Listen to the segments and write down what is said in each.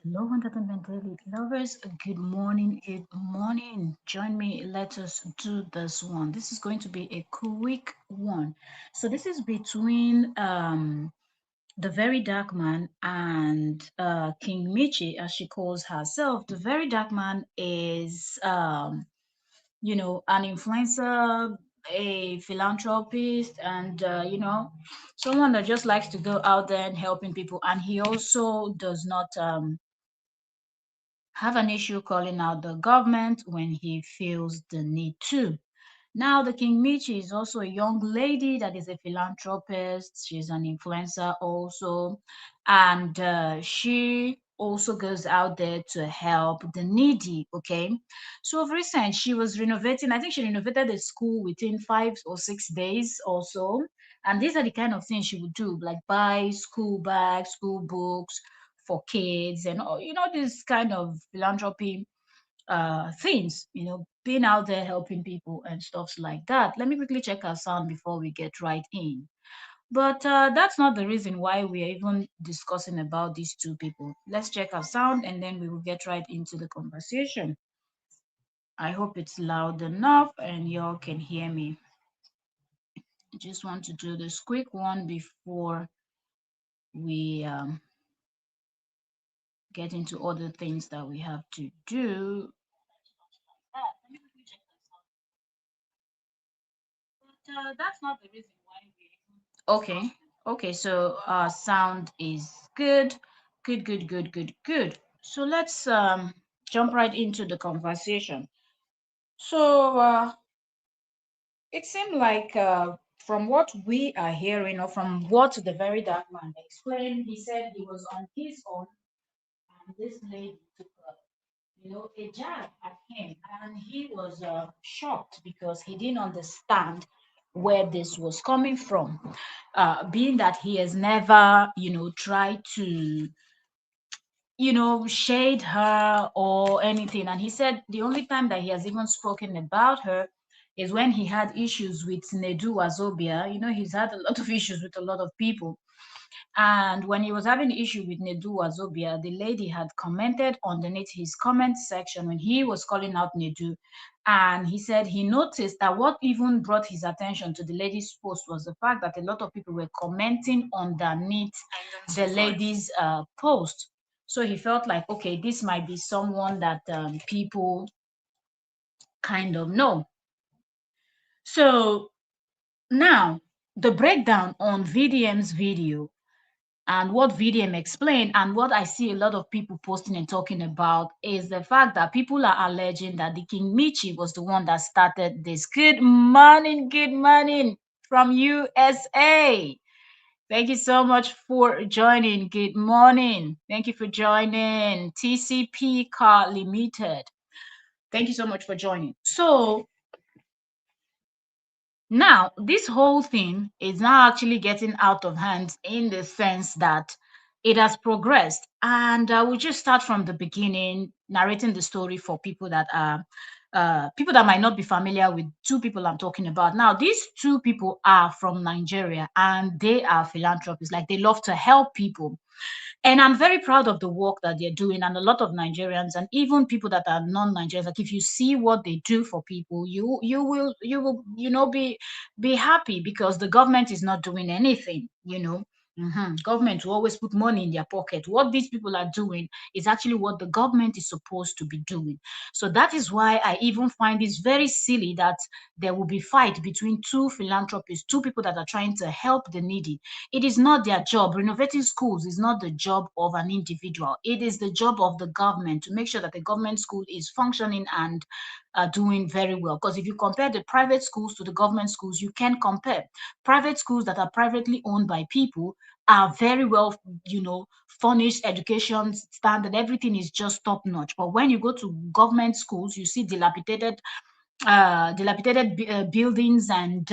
Hello, Entertainment Daily lovers. Good morning. Good morning. Join me. Let us do this one. This is going to be a quick one. So this is between the very dark man and King Michi, as she calls herself. The very dark man is an influencer, a philanthropist, and someone that just likes to go out there and helping people. And he also does not have an issue calling out the government when he feels the need to. Now, the King Michi is also a young lady that is a philanthropist. She's an influencer also. And she also goes out there to help the needy. Okay. So, of recent, she was renovating, I think she renovated the school within 5 or 6 days or so. And these are the kind of things she would do, like buy school bags, school books for kids, and this kind of philanthropy things, being out there helping people and stuffs like that. Let me quickly check our sound before we get right in. But that's not the reason why we are even discussing about these two people. Let's check our sound and then we will get right into the conversation. I hope it's loud enough and y'all can hear me. I just want to do this quick one before we get into other things that we have to do. Let me quickly check that sound. But that's not the reason why we. Okay. Okay. So sound is good. Good. Good. Good. Good. Good. So let's jump right into the conversation. So it seemed like from what we are hearing, or from what the very dark man explained, he said he was on his own, and this lady took a jab at him, and he was shocked because he didn't understand where this was coming from, being that he has never, tried to, shade her or anything. And he said the only time that he has even spoken about her is when he had issues with Nedu Wazobia. He's had a lot of issues with a lot of people, and when he was having issue with Nedu Wazobia, the lady had commented underneath his comment section when he was calling out Nedu. And he said he noticed that what even brought his attention to the lady's post was the fact that a lot of people were commenting underneath the lady's post. So he felt like, okay, this might be someone that people kind of know. So now the breakdown on VDM's video and what VDM explained, and what I see a lot of people posting and talking about, is the fact that people are alleging that the King Michi was the one that started this. Good morning from USA. Thank you so much for joining. Good morning. Thank you for joining TCP Car Limited. Thank you so much for joining. So now, this whole thing is now actually getting out of hand in the sense that it has progressed. And I will just start from the beginning, narrating the story for people that might not be familiar with two people I'm talking about. Now, these two people are from Nigeria and they are philanthropists, like they love to help people. And I'm very proud of the work that they're doing. And a lot of Nigerians and even people that are non-Nigerians, like if you see what they do for people, you will be happy because the government is not doing anything. Government will always put money in their pocket. What these people are doing is actually what the government is supposed to be doing. So that is why I even find this very silly that there will be fight between two philanthropists, two people that are trying to help the needy. It is not their job. Renovating schools is not the job of an individual. It is the job of the government to make sure that the government school is functioning and doing very well. Because if you compare the private schools to the government schools, you can compare. Private schools that are privately owned by people are very well, furnished, education standard, everything is just top notch. But when you go to government schools, you see dilapidated buildings, and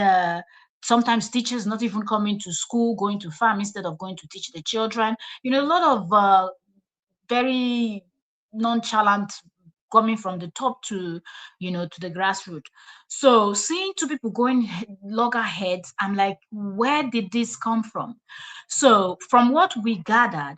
sometimes teachers not even coming to school, going to farm instead of going to teach the children. A lot of very nonchalant coming from the top to the grassroots. So seeing two people going loggerheads, I'm like, where did this come from? So from what we gathered,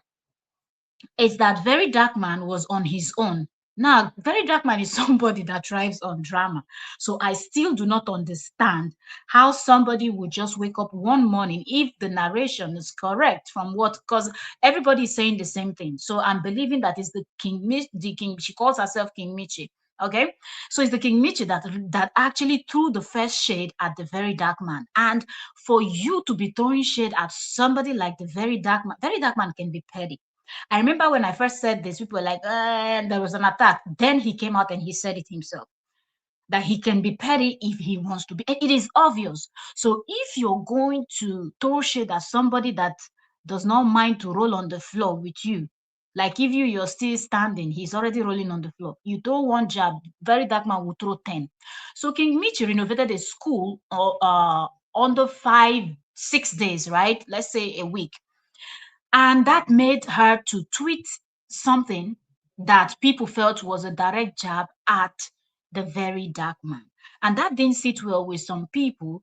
is that Very Dark Man was on his own. Now, Very Dark Man is somebody that thrives on drama. So I still do not understand how somebody would just wake up one morning, if the narration is correct from what, because everybody is saying the same thing. So I'm believing that it's the King, she calls herself King Michi. Okay, so it's the King Michi that actually threw the first shade at the Very Dark Man. And for you to be throwing shade at somebody like the Very Dark Man can be petty. I remember when I first said this, people were like, there was an attack. Then he came out and he said it himself that he can be petty if he wants to be. It is obvious. So if you're going to throw shade at somebody that does not mind to roll on the floor with you, like if you're still standing, he's already rolling on the floor. You throw one jab, Very Dark Man will throw 10. So King Michi renovated a school under 5, 6 days, right? Let's say a week. And that made her to tweet something that people felt was a direct jab at the Very Dark Man. And that didn't sit well with some people,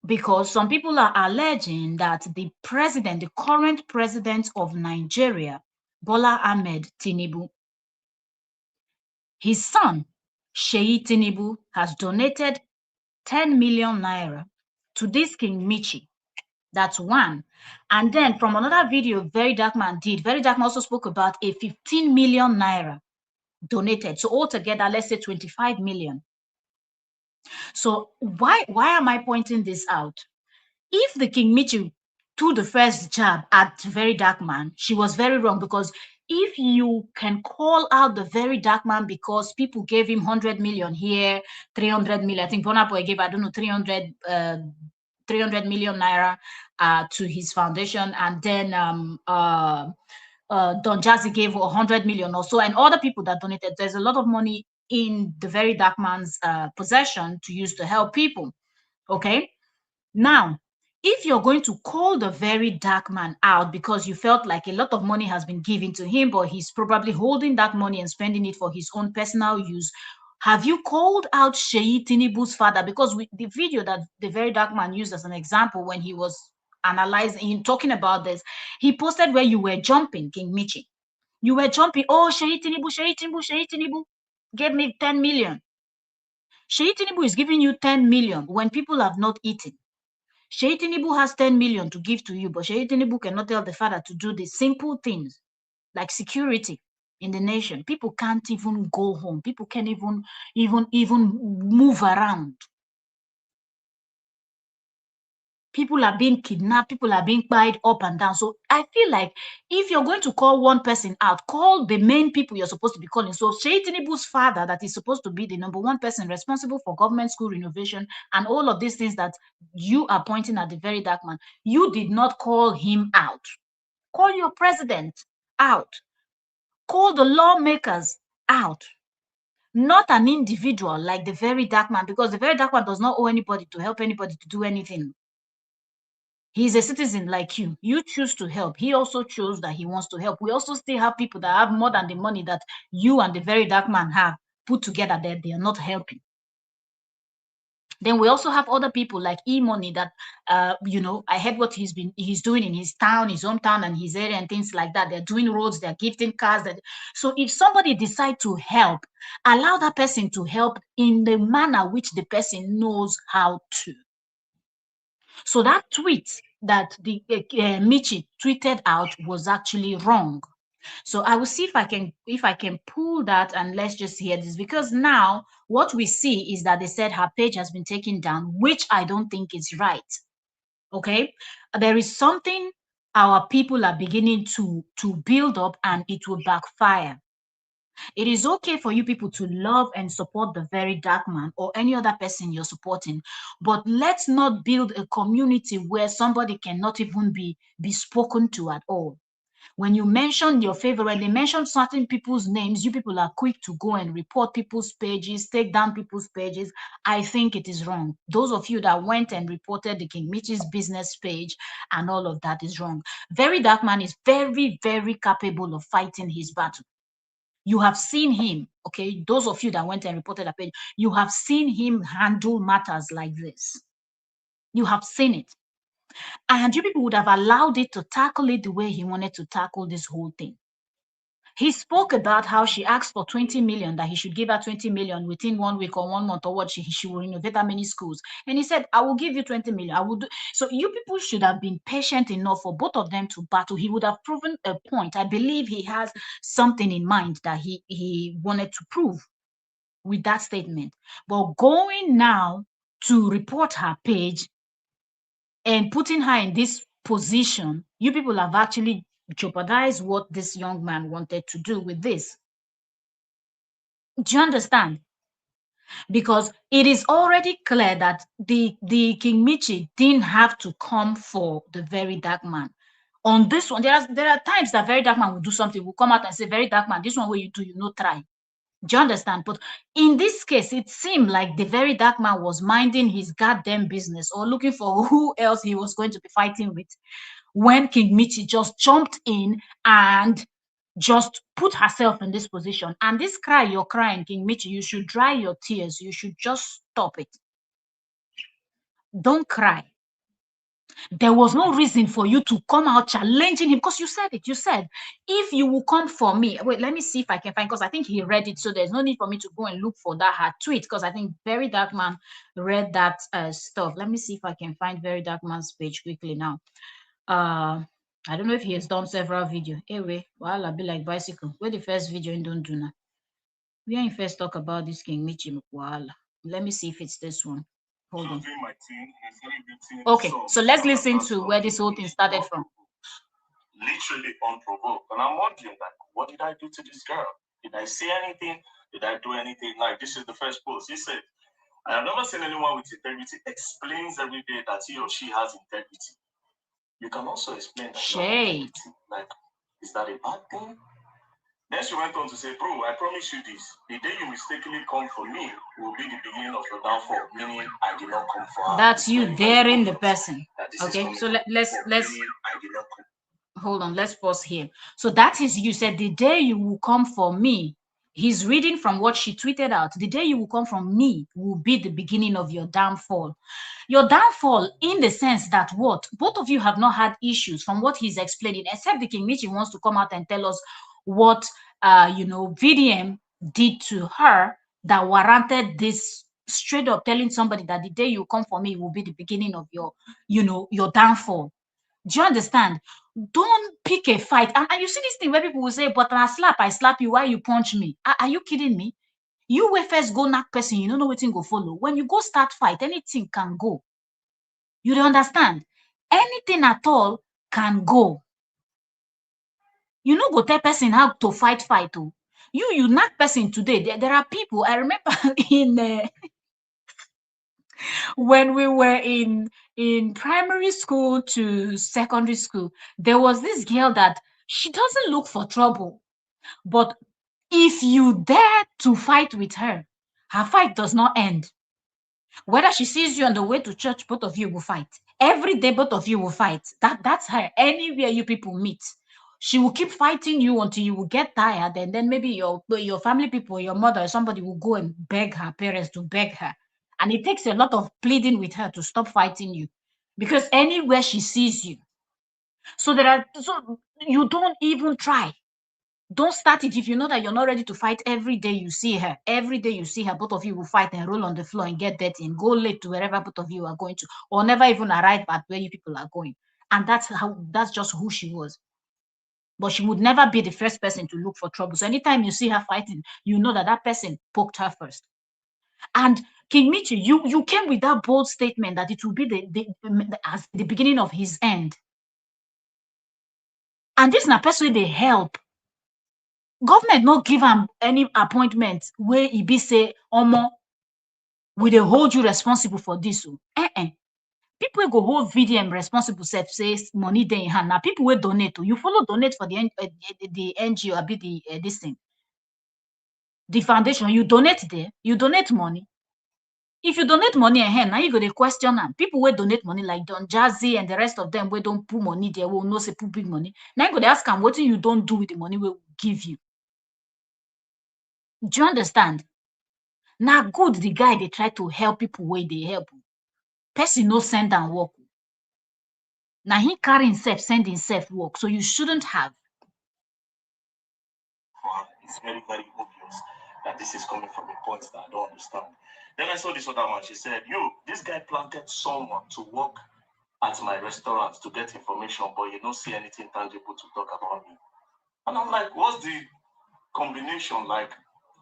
because some people are alleging that the current president of Nigeria, Bola Ahmed Tinubu, his son, Sheyi Tinubu, has donated 10 million naira to this King Michi. That's one. And then from another video Very Dark Man did, Very Dark Man also spoke about a 15 million naira donated. So altogether, let's say 25 million. So why am I pointing this out? If the King Michi threw the first jab at Very Dark Man, she was very wrong, because if you can call out the Very Dark Man because people gave him 100 million here, 300 million, I think Burna Boy gave, I don't know, 300 million naira to his foundation, and then Don Jazzy gave 100 million or so, and other people that donated. There's a lot of money in the Very Dark Man's possession to use to help people. Okay, now, if you're going to call the Very Dark Man out because you felt like a lot of money has been given to him, but he's probably holding that money and spending it for his own personal use, have you called out Sheyi Tinubu's father? Because the video that the Very Dark Man used as an example when he was analyzing, in talking about this, he posted where you were jumping, King Michi. You were jumping, oh, Sheyi Tinubu, Sheyi Tinubu, Sheyi Tinubu gave me 10 million. Sheyi Tinubu is giving you 10 million when people have not eaten. Sheyi Tinubu has 10 million to give to you, but Sheyi Tinubu cannot tell the father to do the simple things like security in the nation. People can't even go home. People can't even move around. People are being kidnapped. People are being pied up and down. So I feel like if you're going to call one person out, call the main people you're supposed to be calling. So Sheyi Tinubu's father, that is supposed to be the number one person responsible for government school renovation and all of these things that you are pointing at the Very Dark Man, you did not call him out. Call your president out. Call the lawmakers out. Not an individual like the Very Dark Man, because the Very Dark Man does not owe anybody to help anybody to do anything. He's a citizen like you. You choose to help. He also chose that he wants to help. We also still have people that have more than the money that you and the Very Dark Man have put together, that they are not helping. Then we also have other people like E-Money that, I heard what he's doing in his town, his hometown, and his area, and things like that. They're doing roads, they're gifting cars. So if somebody decide to help, allow that person to help in the manner which the person knows how to. So that tweet that the Michi tweeted out was actually wrong. So I will see if I can pull that, and let's just hear this, because now what we see is that they said her page has been taken down, which I don't think is right. Okay, there is something our people are beginning to build up, and it will backfire. It is okay for you people to love and support the Very Dark Man or any other person you're supporting, but let's not build a community where somebody cannot even be spoken to at all. When you mention your favorite, when they mention certain people's names, you people are quick to go and report people's pages, take down people's pages. I think it is wrong. Those of you that went and reported the King Michi's business page and all of that is wrong. Very Dark Man is very, very capable of fighting his battle. You have seen him, okay? Those of you that went and reported a page, you have seen him handle matters like this. You have seen it. And you people would have allowed it to tackle it the way he wanted to tackle this whole thing. He spoke about how she asked for 20 million, that he should give her 20 million within 1 week or 1 month, or what she will renovate that many schools. And he said, I will give you 20 million. I will do. So you people should have been patient enough for both of them to battle. He would have proven a point. I believe he has something in mind that he wanted to prove with that statement. But going now to report her page and putting her in this position, you people have actually jeopardized what this young man wanted to do with this. Do you understand? Because it is already clear that the King Michi didn't have to come for the very dark man. On this one, there are times that very dark man will do something, will come out and say, very dark man, this one what you do, you know, try. Do you understand? But in this case, it seemed like the very dark man was minding his goddamn business or looking for who else he was going to be fighting with, when King Michi just jumped in and just put herself in this position. And this cry you're crying, King Michi, you should dry your tears. You should just stop it. Don't cry. There was no reason for you to come out challenging him, because you said it. You said, if you will come for me. Wait, let me see if I can find, because I think he read it. So there's no need for me to go and look for that her tweet, because I think Very Dark Man read that stuff. Let me see if I can find Very Dark Man's page quickly now. I don't know if he has done several videos. Anyway, well, I'll be like bicycle. Where the first video in don't do now? We ain't first talk about this King Michi Mkwala. Let me see if it's this one. Hold on. Okay, so let's listen to where this whole thing started from. Literally unprovoked. And I'm wondering, like, what did I do to this girl? Did I say anything? Did I do anything? Like, this is the first post. He said, I have never seen anyone with integrity explains every day that he or she has integrity. You can also explain that you have integrity. Like, is that a bad thing? Then she went on to say, bro, I promise you this. The day you mistakenly come for me will be the beginning of your downfall, meaning I did not come for her. That's you daring the person. Okay, so let's hold on, let's pause here. So that is, you said, the day you will come for me. He's reading from what she tweeted out. The day you will come from me will be the beginning of your downfall. Your downfall, in the sense that what? Both of you have not had issues from what he's explaining, except the King Michi wants to come out and tell us what VDM did to her that warranted this, straight up telling somebody that the day you come for me will be the beginning of your, your downfall. Do you understand? Don't pick a fight. And you see this thing where people will say, but I slap you, why you punch me? Are you kidding me? You will first go knock person, you don't know what thing go follow. When you go start fight, anything can go. You don't understand? Anything at all can go. You know, go tell person how to fight. Oh. You knock person today. There are people, I remember in when we were in primary school to secondary school, there was this girl that she doesn't look for trouble, but if you dare to fight with her, her fight does not end. Whether she sees you on the way to church, both of you will fight. Every day, both of you will fight. That's her. Anywhere you people meet, she will keep fighting you until you will get tired, and then maybe your family people, your mother, or somebody will go and beg her parents to beg her. And it takes a lot of pleading with her to stop fighting you, because anywhere she sees you. So you don't even try. Don't start it if you know that you're not ready to fight. Every day you see her, both of you will fight and roll on the floor and get dirty and go late to wherever both of you are going to, or never even arrive at where you people are going. And that's just who she was. But she would never be the first person to look for trouble. So anytime you see her fighting, you know that person poked her first. And King Michi, you came with that bold statement that it will be as the beginning of his end. And this na person they help. Government not give him any appointment where he be say, Omo, we dey hold you responsible for this. People wey go hold VDM responsible sef say money dey in hand. Now people will donate. You follow donate for the NGO, abi the this thing. The foundation, you donate there, you donate money. If you donate money ahead, now you go to question am. People will donate money like Don Jazzy and the rest of them, we don't put money there, will no say put big money. Now you go to ask them what you don't do with the money we will give you. Do you understand? Now good the guy they try to help people where they help. Person no send and work. Now he carry himself, send himself work. So you shouldn't have. It's very, very obvious that this is coming from a point that I don't understand. Then I saw this other one. She said, "You, this guy planted someone to work at my restaurant to get information, but you don't see anything tangible to talk about me." And I'm like, what's the combination? Like,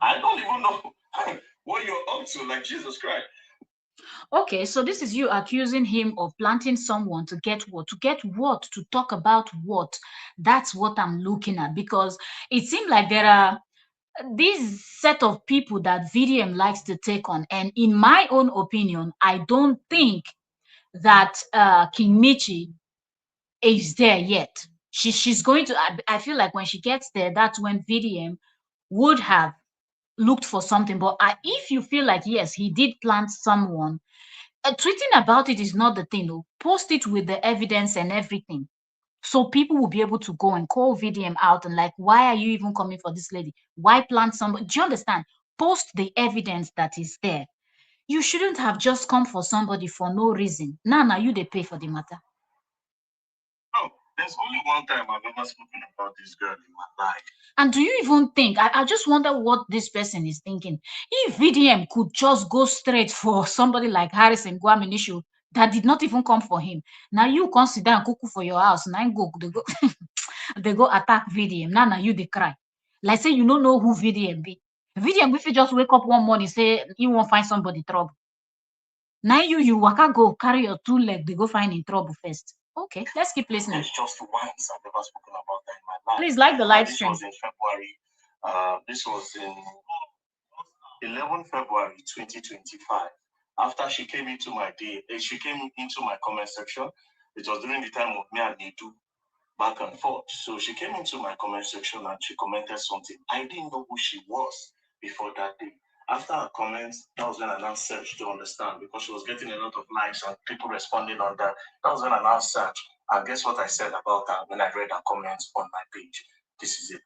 I don't even know what you're up to. Like, Jesus Christ. Okay, so this is you accusing him of planting someone to get what? To get what? To talk about what? That's what I'm looking at, because it seems like there are this set of people that VDM likes to take on. And in my own opinion, I don't think that King Michi is there yet. She's going to, I feel like when she gets there, that's when VDM would have looked for something. But if you feel like, yes, he did plant someone, tweeting about it is not the thing. Oh. Post it with the evidence and everything. So people will be able to go and call VDM out and like, why are you even coming for this lady? Why plant somebody? Do you understand? Post the evidence that is there. You shouldn't have just come for somebody for no reason. Now you they pay for the matter. No, there's only one time I've ever spoken about this girl in my life. And do you even think, I just wonder what this person is thinking. If VDM could just go straight for somebody like Harrison Guaminishu that did not even come for him. Now you consider and cuckoo for your house. Now they go, they go attack VDM. Now you they cry. Like say you don't know who VDM be. VDM if you just wake up one morning say you won't find somebody trouble. Now you waka go carry your two leg, they go find in trouble first. Okay, let's keep listening. It's just once I've ever spoken about that in my life. Please like the live This stream. was in February. This was in 11 February 2025. After she came into my day, she came into my comment section. It was during the time of me and Nidu back and forth. So she came into my comment section and she commented something. I didn't know who she was before that day. After her comments, that was when I now searched to understand, because she was getting a lot of likes and people responding on that. That was when I now searched. And guess what I said about her when I read her comments on my page? This is it.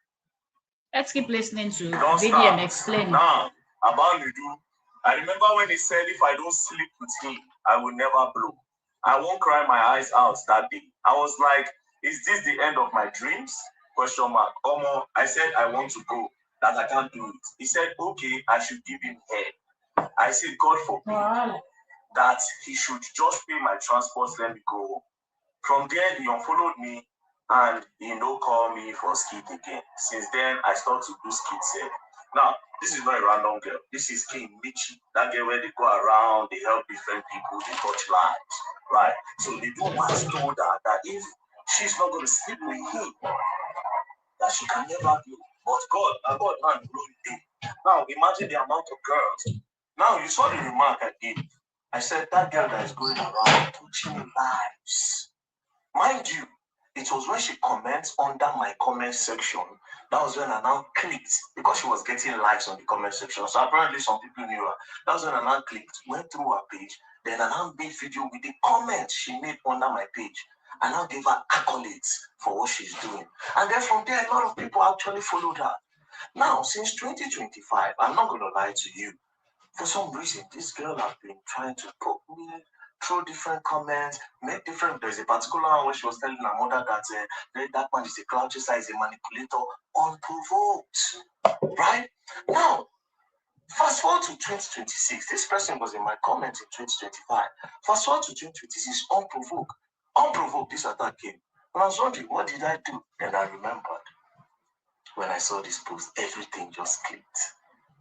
Let's keep listening to VDM explain. Now, about Nidu, I remember when he said, if I don't sleep with him, I will never blow. I won't cry my eyes out that day. I was like, is this the end of my dreams? Question mark. Omo, I said I want to go, that I can't do it. He said, okay, I should give him head. I said, God forbid that he should just pay my transport, let me go home. From there, he unfollowed me and he no call me for skit again. Since then, I started to do skit set. Now, this is not a random girl. This is King Michi. That girl where they go around, they help different people, they touch lives. Right? So they do once told her that if she's not going to sleep with him, that she can never do. But God man really did. Now, imagine the amount of girls. Now, you saw the remark I gave. I said, that girl that is going around touching lives. Mind you, it was when she comments under my comment section, that was when I now clicked, because she was getting likes on the comment section. So apparently some people knew her. That was when I now clicked, went through her page, then I now made video with the comments she made under my page. I now gave her accolades for what she's doing. And then from there, a lot of people actually followed her. Now, since 2025, I'm not going to lie to you, for some reason, this girl has been trying to poke me through different comments, make different. There's a particular one where she was telling her mother that that man is a cloud chaser, is a manipulator, unprovoked. Right? Now, fast forward to 2026. This person was in my comment in 2025. Fast forward to 2026, unprovoked. Unprovoked, this attack came. And I was wondering, what did I do? And I remembered when I saw this post, everything just clicked.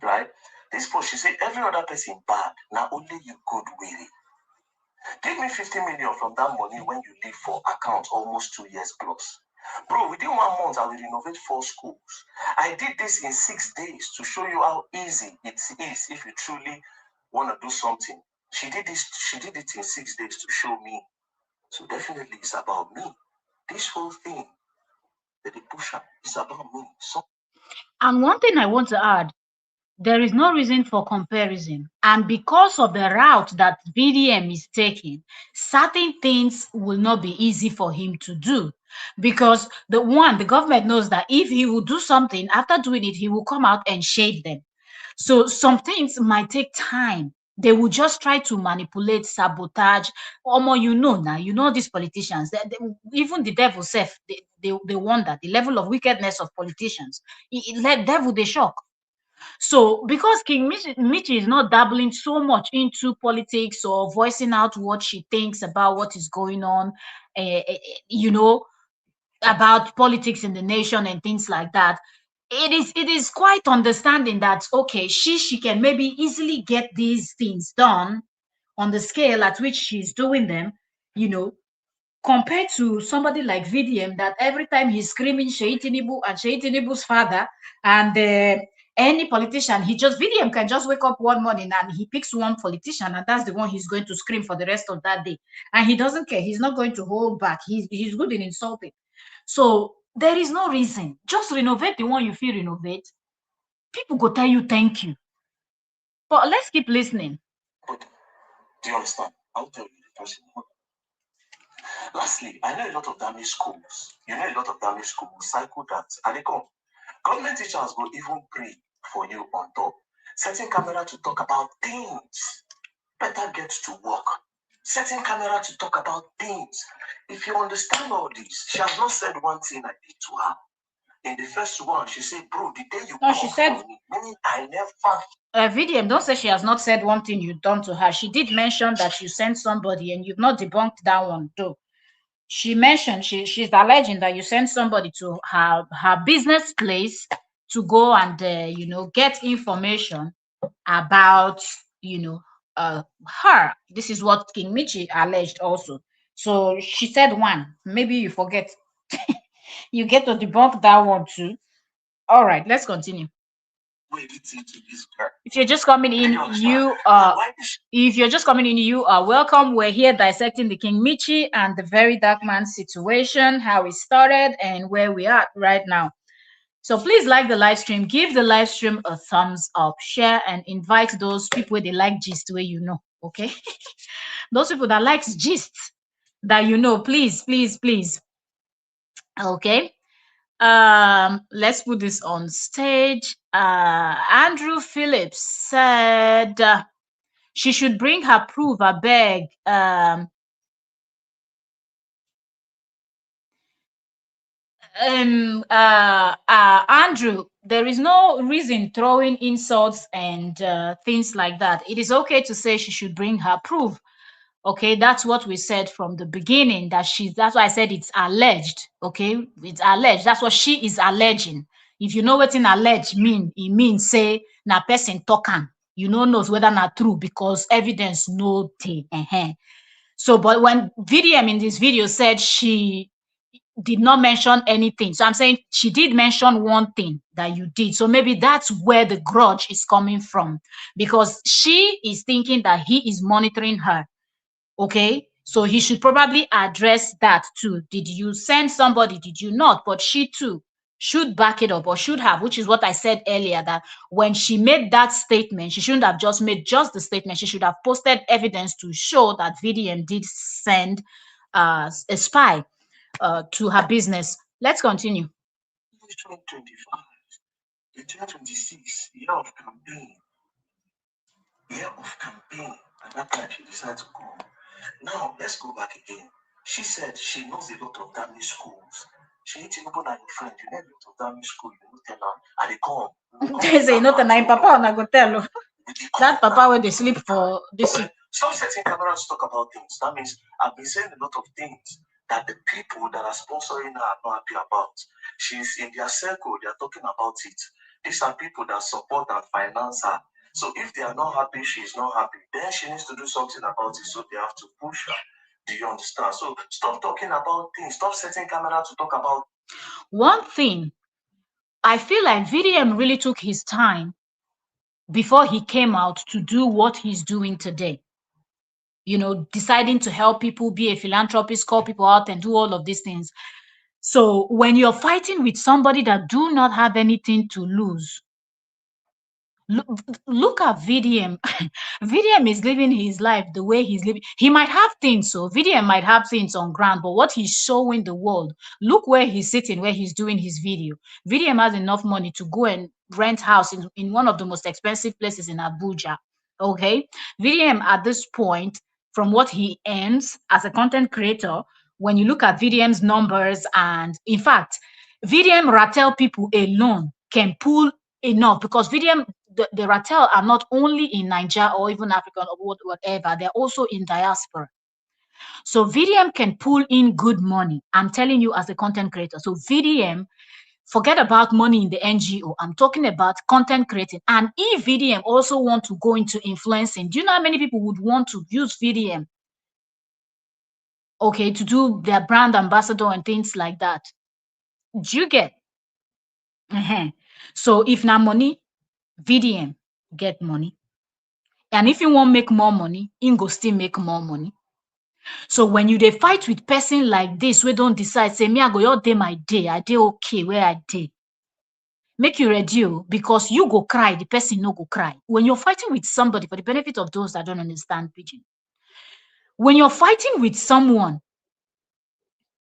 Right? This post, she said, every other person bad, now only you good with it. Give me 50 million from that money when you leave for account almost 2 years plus. Bro, within 1 month, I will renovate 4 schools. I did this in 6 days to show you how easy it is if you truly want to do something. She did it in 6 days to show me. So definitely it's about me. This whole thing that they push up is about me. So, and one thing I want to add, there is no reason for comparison. And because of the route that VDM is taking, certain things will not be easy for him to do. Because the government knows that if he will do something, after doing it, he will come out and shade them. So some things might take time They will just try to manipulate, sabotage. Omo, now, these politicians, even the devil self, they wonder the level of wickedness of politicians. It let devil they shock. So because King Michi is not dabbling so much into politics or voicing out what she thinks about what is going on, uh, uh, you know, about politics in the nation and things like that, it is quite understanding that okay, she can maybe easily get these things done on the scale at which she's doing them, you know, compared to somebody like VDM that every time he's screaming Sheyi Tinubu and Sheyi Tinubu's father and any politician, VDM can just wake up one morning and he picks one politician and that's the one he's going to scream for the rest of that day. And he doesn't care. He's not going to hold back. He's good in insulting. So there is no reason. Just renovate the one you feel renovate. People go tell you thank you. But let's keep listening. But do you understand? I'll tell you the person. Lastly, I know a lot of damaged schools. You know a lot of damaged schools cycle that and they come. Government teachers will even pray for you on top. Setting camera to talk about things. Better get to work. Setting camera to talk about things. If you understand all this, she has not said one thing I did to her. In the first one, she said, bro, the day you No, come she said, for me, meaning I never. VDM, don't say she has not said one thing you've done to her. She did mention that you sent somebody and you've not debunked that one, though. She mentioned she's alleging that you sent somebody to her business place to go and get information about her. This is what King Michi alleged also. So she said one. Maybe you forget. You get to debunk that one too. All right, let's continue. If you're just coming in, you are welcome. We're here dissecting the King Michi and the very dark man situation, how it started and where we are right now. So please like the live stream, give the live stream a thumbs up, share and invite those people they like gist where okay? Those people that likes gist that please, please, please. Okay. Let's put this on stage. Andrew Phillips said she should bring her proof, I beg. Andrew, there is no reason throwing insults and things like that. It is okay to say she should bring her proof. Okay, that's what we said from the beginning, that's why I said it's alleged. Okay, it's alleged. That's what she is alleging. If you know what in allege mean, it means say na person talking. You know knows whether not true because evidence no dey. So, but when VDM in this video said she did not mention anything, so I'm saying she did mention one thing that you did. So maybe that's where the grudge is coming from, because she is thinking that he is monitoring her. Okay, so he should probably address that too. Did you send somebody? Did you not? But she too should back it up, or should have, which is what I said earlier, that when she made that statement, she shouldn't have just made just the statement. She should have posted evidence to show that VDM did send a spy to her business. Let's continue. 2025, the 2026 year of campaign. At that time, she decided to go. Now, let's go back again. She said she knows a lot of damaged schools. She ain't even a friend. You know a lot of damaged school. You tell her, and they come. They say, not a papa, and I go tell her. That papa when they sleep for this. Stop setting cameras to talk about things. That means I've been saying a lot of things that the people that are sponsoring her are not happy about. She's in their circle, they are talking about it. These are people that support and finance her. So if they are not happy, she's not happy, then she needs to do something about it. So they have to push her. Do you understand? So stop talking about things. Stop setting camera to talk about. One thing, I feel like VDM really took his time before he came out to do what he's doing today. Deciding to help people, be a philanthropist, call people out and do all of these things. So when you're fighting with somebody that do not have anything to lose, look at VDM. VDM is living his life the way he's living. He might have things, so VDM might have things on ground, but what he's showing the world, look where he's sitting, where he's doing his video. VDM has enough money to go and rent house in one of the most expensive places in Abuja. Okay. VDM at this point, from what he earns as a content creator, when you look at VDM's numbers, and in fact, VDM Ratel people alone can pull enough because VDM, the Ratel are not only in Nigeria or even Africa or whatever, they're also in diaspora. So VDM can pull in good money. I'm telling you, as a content creator. So VDM, forget about money in the NGO. I'm talking about content creating. And if VDM also want to go into influencing, do you know how many people would want to use VDM, okay, to do their brand ambassador and things like that? Do you get? Uh-huh. So if now money, VDM get money. And if you want make more money, Ingo still make more money. So when you dey fight with person like this, we don't decide, say, me, I go your day my day, I dey okay where I dey. Make you ready because you go cry, the person no go cry. When you're fighting with somebody, for the benefit of those that don't understand pidgin, when you're fighting with someone,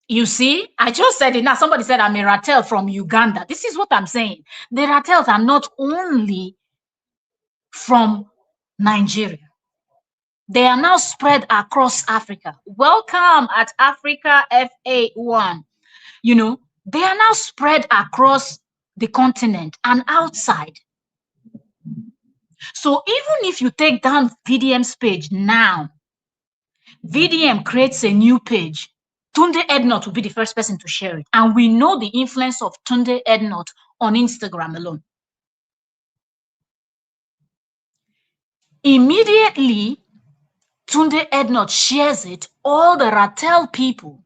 you see, I just said it now. Somebody said I'm a Ratel from Uganda. This is what I'm saying. The Ratels are not only from Nigeria. They are now spread across Africa. Welcome at Africa FA1. They are now spread across the continent and outside. So even if you take down VDM's page now, VDM creates a new page, Tunde Ednot will be the first person to share it. And we know the influence of Tunde Ednot on Instagram alone. Immediately, Tunde Ednot shares it, all the Ratel people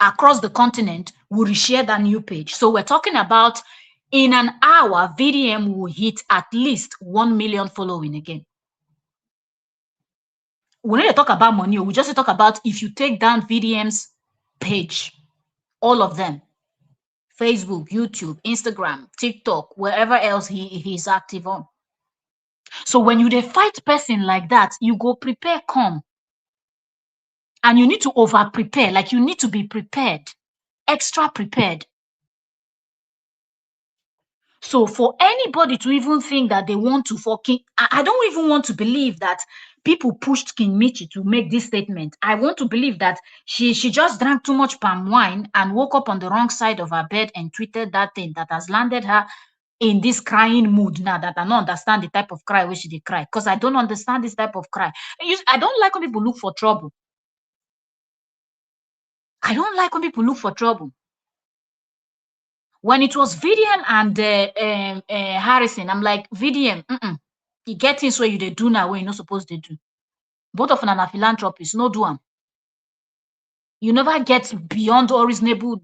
across the continent will reshare that new page. So we're talking about in an hour, VDM will hit at least 1 million following again. We need to talk about money. We just talk about if you take down VDM's page, all of them, Facebook, YouTube, Instagram, TikTok, wherever else he's active on. So when you dey fight person like that, you go prepare come. And you need to over prepare, like you need to be prepared, extra prepared. So for anybody to even think that they want to fucking, I don't even want to believe that people pushed King Michi to make this statement. I want to believe that she just drank too much palm wine and woke up on the wrong side of her bed and tweeted that thing that has landed her in this crying mood now that I don't understand the type of cry where she did cry. Because I don't understand this type of cry. I don't like when people look for trouble. I don't like when people look for trouble. When it was VDM and Harrison, I'm like, VDM, you get things where you they do now where you're not supposed to do. Both of them are philanthropists, no do them. You never get beyond all reasonable,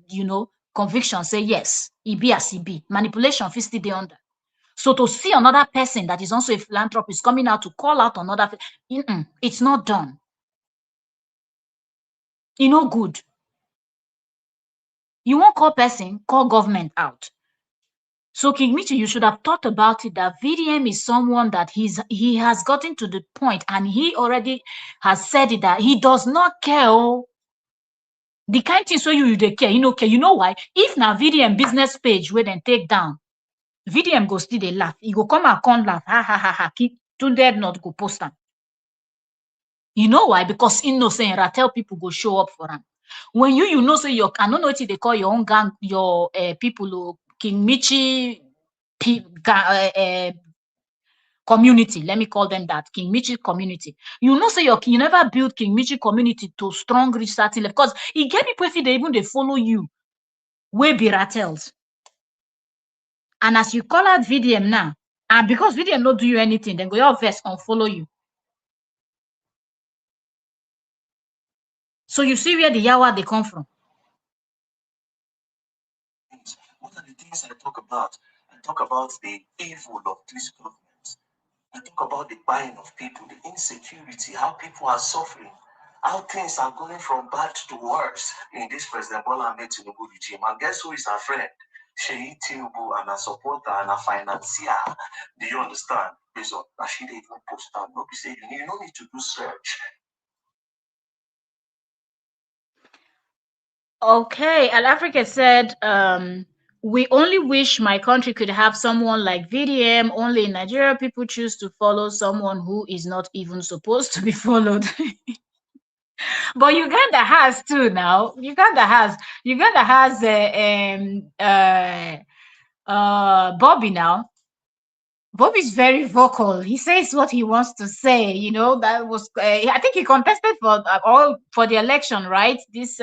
conviction. Say yes, it be as it be. Manipulation fit still dey under. So to see another person that is also a philanthropist coming out to call out another, it's not done. No good. You won't call person, call government out. So King Michi, you should have thought about it that VDM is someone that he has gotten to the point and he already has said it that he does not care. The kind things where you they care, care. You know why? If now VDM business page where then take down, VDM go still they laugh. He go come and come laugh. Ha ha ha ha. Keep too dead not go post them. You know why? Because innocent Ratel people go show up for them. When you know say your I don't know what they call your own gang, your people King Michi community, let me call them that, King Michi community. You know say you never build King Michi community to strong reach certain level because it get people if they even they follow you way be Ratels. And as you call out VDM now, and because VDM not do you anything, then go your verse unfollow you. So you see where the yawa they come from. What are the things I talk about? I talk about the evil of this government. I talk about the buying of people, the insecurity, how people are suffering, how things are going from bad to worse in this President Bola Ahmed Tinubu regime. And guess who is our friend? Sheyi Tinubu and a supporter and a financier. Do you understand? Based on Rashida even post that. No, be say you don't need to do search. Okay, Al Africa said, we only wish my country could have someone like VDM. Only in Nigeria, people choose to follow someone who is not even supposed to be followed. But Uganda has too now. Uganda has Bobby now. Bobby's very vocal. He says what he wants to say. You know, that was I think he contested for all for the election, right? This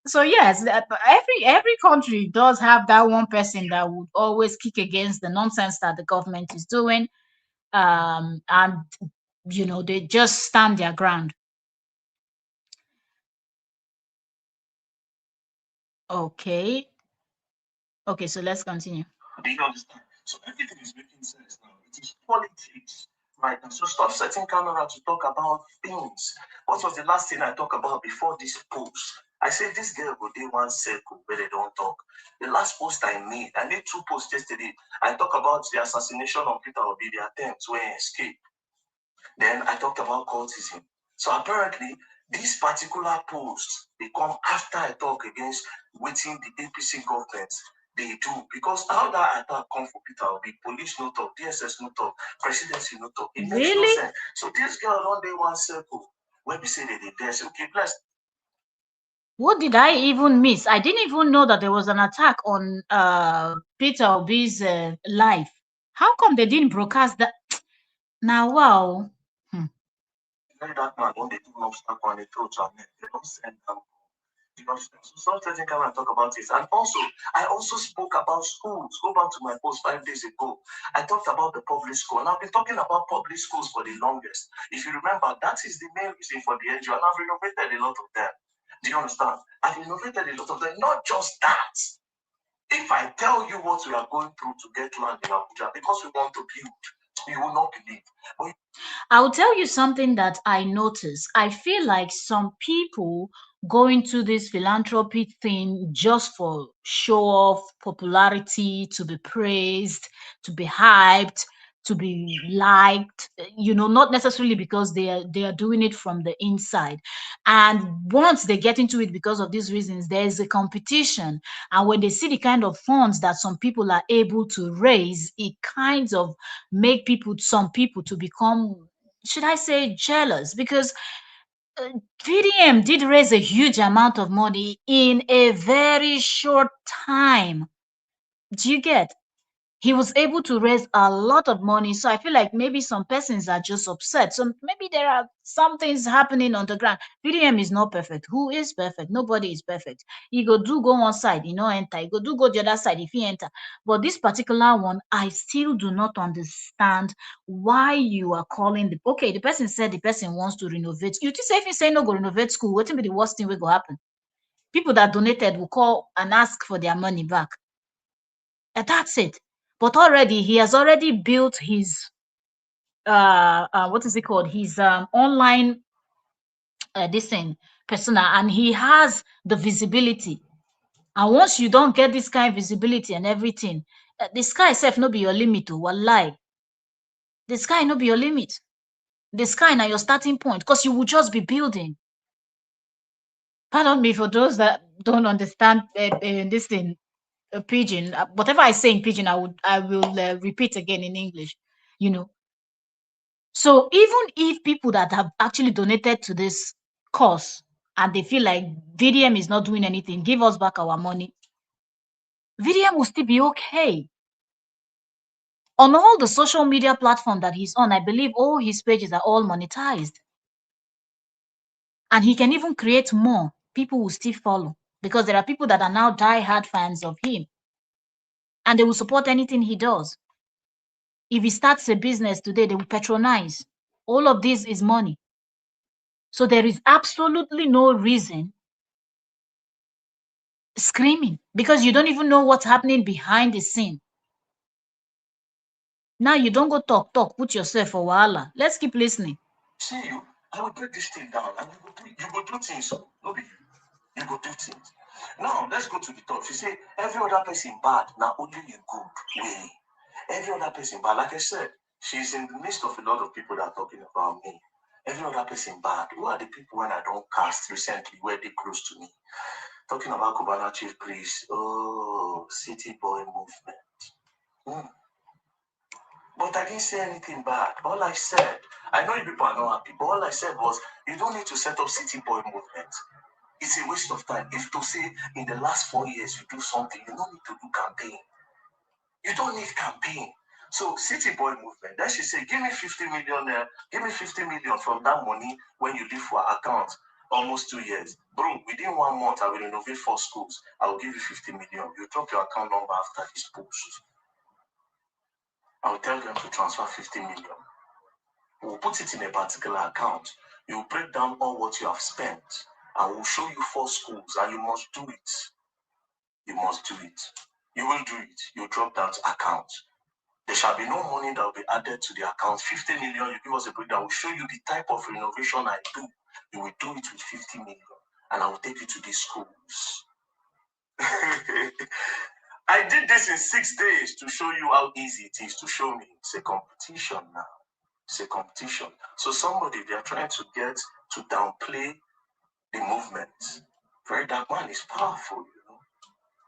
so yes, every country does have that one person that would always kick against the nonsense that the government is doing. And they just stand their ground. Okay. Okay, so let's continue. Do you understand? So everything is making sense now. It is politics right now. So stop setting camera to talk about things. What was the last thing I talked about before this post? I said this girl go day one circle where they don't talk. The last post I made two posts yesterday. I talked about the assassination of Peter Obi, the attempt to escape. Then I talked about cultism. So apparently, this particular post they come after I talk against waiting the APC government they do because how that attack come for Peter Obi, police no talk, DSS no talk, presidency no talk. It makes no Really? sense. So this girl on day one circle when we say they did this, okay, bless. What did I even miss? I didn't even know that there was an attack on Peter Obi's life. How come they didn't broadcast that? Now, wow. That man when they do obstacle and they throw to they don't send them. So stop letting camera talk about this. And also, I also spoke about schools. Go back to my post 5 days ago. I talked about the public school. And I've been talking about public schools for the longest. If you remember, that is the main reason for the NGO. And I've renovated a lot of them. Do you understand? I've renovated a lot of them. Not just that. If I tell you what we are going through to get land in Abuja because we want to build, you will not believe. But I'll tell you something that I notice. I feel like some people go into this philanthropy thing just for show off, popularity, to be praised, to be hyped, to be liked, not necessarily because they are doing it from the inside. And once they get into it because of these reasons, there is a competition. And when they see the kind of funds that some people are able to raise, it kinds of make some people to become, should I say, jealous, because uh, VDM did raise a huge amount of money in a very short time. Do you get? He was able to raise a lot of money. So I feel like maybe some persons are just upset. So maybe there are some things happening on the ground. VDM is not perfect. Who is perfect? Nobody is perfect. You go one side, enter. You go the other side if you enter. But this particular one, I still do not understand why you are calling the person said the person wants to renovate. You just say if you say no go renovate school, what will be the worst thing will go happen? People that donated will call and ask for their money back. And that's it. But already he has already built his what is it called? His online this thing persona, and he has the visibility. And once you don't get this kind of visibility and everything, the sky itself no be your limit. Oh, wallahi. The sky no be your limit. The sky now your starting point, because you will just be building. Pardon me for those that don't understand this thing, pidgin. Whatever I say in pidgin, I will repeat again in English. You know, So even if people that have actually donated to this cause and they feel like VDM is not doing anything, give us back our money, VDM will still be okay. On all the social media platform that he's on, I believe all his pages are all monetized. And he can even create more. People will still follow because there are people that are now die-hard fans of him and they will support anything he does. If he starts a business today, they will patronize. All of this is money. So there is absolutely no reason screaming because you don't even know what's happening behind the scene. Now you don't go talk, put yourself for wahala. Let's keep listening. see you, I will break this thing down and you go do things. No be you. You go do things. Now let's go to the top. She say every other person bad, now only you good. Way. Every other person bad. Like I said, she's in the midst of a lot of people that are talking about me. Every other person bad. Who are the people when I don't cast recently where they close to me? Talking about Cubana chief priest, oh, city boy movement. Mm. But I didn't say anything bad. All I said, I know you people are not happy, but all I said was, you don't need to set up city boy movement. It's a waste of time. If to say in the last 4 years you do something, you don't need to do campaign. You don't need campaign. So city boy movement, then she say, give me 50 million, give me 50 million from that money when you leave for account almost 2 years. Bro, within 1 month, I will renovate 4 schools. I will give you 50 million. You drop your account number after this post. I will tell them to transfer 50 million. We'll put it in a particular account. You break down all what you have spent. I will show you 4 schools and you must do it. You must do it. You will do it. You drop that account. There shall be no money that will be added to the account. 50 million, you give us a breakdown. I will show you the type of renovation I do. You will do it with 50 million. And I will take you to these schools. I did this in 6 days to show you how easy it is to show me. It's a competition now. It's a competition. So somebody, they are trying to get to downplay the movement. Very dark man is powerful, you know.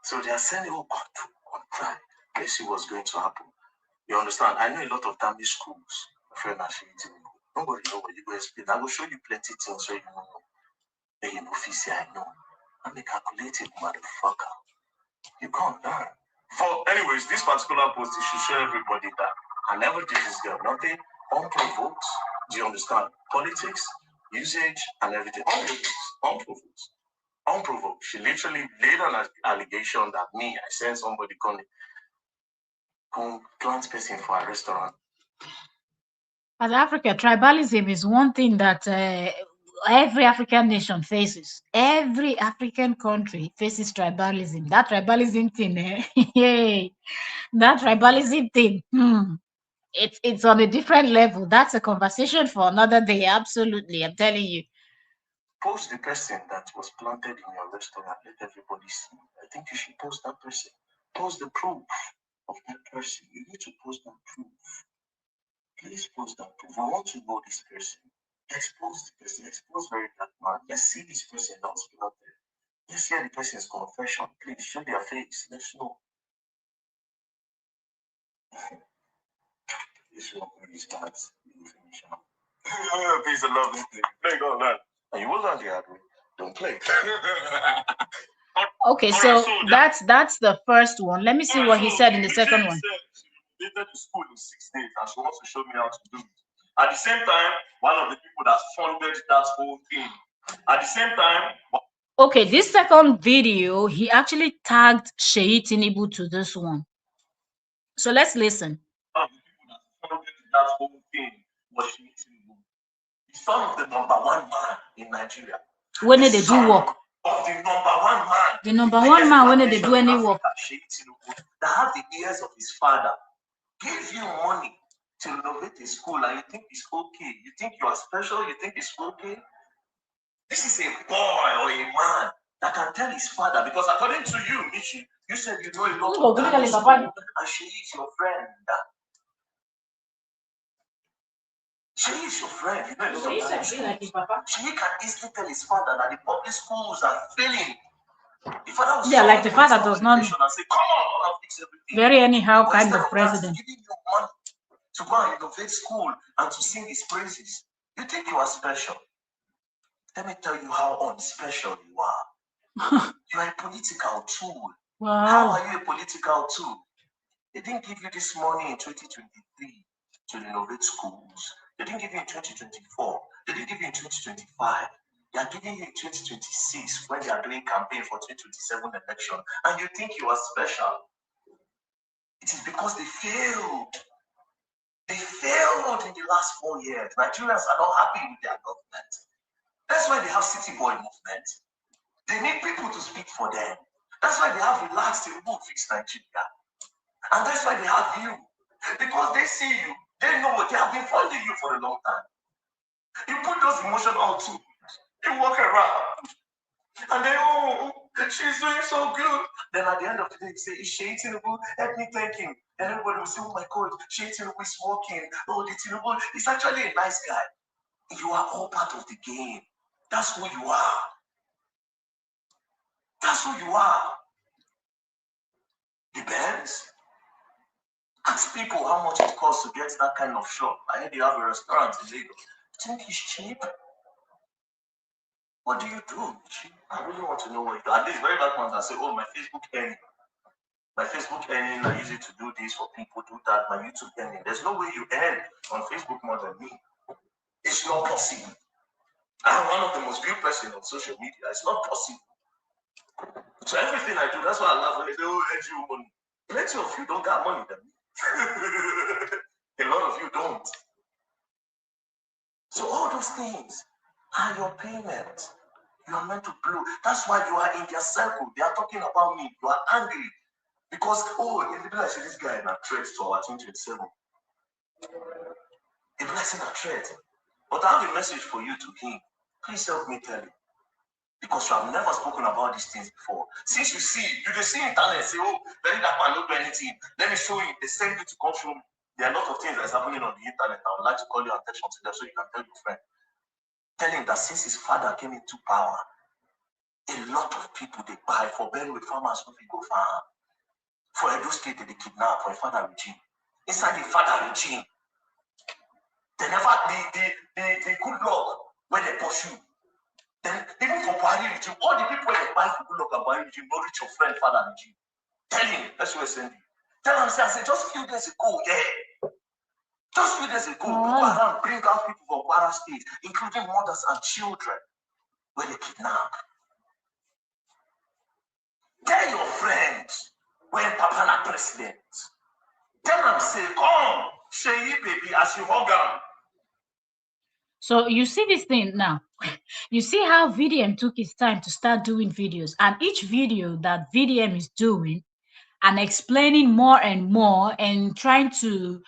So they are saying, oh, God, try. Let's see what's going to happen. You understand? I know a lot of damage schools. Friend, nobody know what you go explain. I will show you plenty things so you know. Then you know, I know. I'm a calculated motherfucker. You can't learn. For anyways, this particular post it should show everybody that I never did this girl nothing unprovoked. Do you understand? Politics, usage, and everything. Unprovoked. Unprovoked. She literally laid an allegation that me, I sent somebody come plant person for a restaurant. As Africa, tribalism is one thing that every African nation faces. Every African country faces tribalism. That tribalism thing, that tribalism thing, it's on a different level. That's a conversation for another day. Absolutely, I'm telling you. Post the person that was planted in your restaurant. Let everybody see. I think you should post that person. Post the proof of that person. You need to post that proof. Please post that proof. I want to know this person. Expose the person. Expose very dark man. Let's see this person that was planted. Let's hear the person's confession. Please show their face. Let's know. This one really starts. You finish up. Peace and love. There you go, man. And you will learn the hard way. Don't play. Okay, so that's the first one. Let me see what he said in the second one. She related to school in 6 days and she wants to show me how to do it. At the same time, one of the people that funded that whole thing. At the same time. Okay, this second video, he actually tagged Sheyi Tinubu to this one. So let's listen. One of the people that funded that whole thing was Sheyi Tinubu. The son of the #1 man in Nigeria. When did they do work? Of the #1 man. The #1 man, when did they do any work? Sheyi Tinubu, that have the ears of his father, give you money to renovate a school and you think it's okay. You think you are special, you think it's okay. This is a boy or a man that can tell his father, because according to you, Michi, you said you know a lot of school and she is your friend. She is your friend. You know, she can easily tell his father that the public schools are failing. The father was like the father does not say, come on, I'll fix everything. Very anyhow kind of president. Giving you money to go and innovate school and to sing his praises. You think you are special? Let me tell you how unspecial you are. You are a political tool. Wow. How are you a political tool? They didn't give you this money in 2023 to renovate schools. They didn't give you in 2024. They didn't give you in 2025. They are giving you in 2026 when they are doing campaign for 2027 election. And you think you are special. It is because they failed. They failed in the last 4 years. Nigerians are not happy with their government. That's why they have city boy movement. They need people to speak for them. That's why they have relaxed and will fix Nigeria. And that's why they have you. Because they see you. They know what they have been funding you for a long time. You put those emotions out too. You walk around. And then, oh, she's doing so good. Then at the end of the day, you say, is Sheyi Tinubu? Help me thank him. And everybody will say, oh my God, Sheyi Tinubu is working. Oh, the Tinubu is actually a nice guy. You are all part of the game. That's who you are. That's who you are. The Benz. Ask people how much it costs to get that kind of shop. I heard they have a restaurant in Lagos. You think it's cheap? What do you do? I really want to know what you do. At least very bad ones that say, oh, my Facebook earning. My Facebook earning, I use it to do this for people, do that. My YouTube earning. There's no way you earn on Facebook more than me. It's not possible. I'm one of the most viewed person on social media. It's not possible. So everything I do, that's why I laugh when they say, oh, NGO money. Plenty of you don't got money than me. A lot of you don't. So all those things are your payment. You are meant to blow. That's why you are in their circle. They are talking about me. You are angry. Because, oh, if I see this guy in a threat to our 2027, a blessing a threat. But I have a message for you to him. Please help me tell you. Because you have never spoken about these things before. Since you see internet, say, oh, very that man don't do anything. Let me show you. They send you to come show me. There are a lot of things that's happening on the internet. I would like to call your attention to them so you can tell your friend. Tell him that since his father came into power, a lot of people they buy for Benue farmers who go farm. For Edo State, they kidnap for a father regime. Inside the father regime, they never the good luck when they pursue. Then even for Buhari regime, all the people they buy for good luck and Buhari regime, not reach your friend father regime. Tell him, that's what I send you. Tell him, say, I said just a few days ago, yeah. Just a few days ago, Boko Haram bring out people from Kwara State, including mothers and children, when they kidnap. Tell your friends when Papa na president. Tell them, say, come, say, baby, as you hug him. So you see this thing now. You see how VDM took his time to start doing videos, and each video that VDM is doing and explaining more and more and trying to,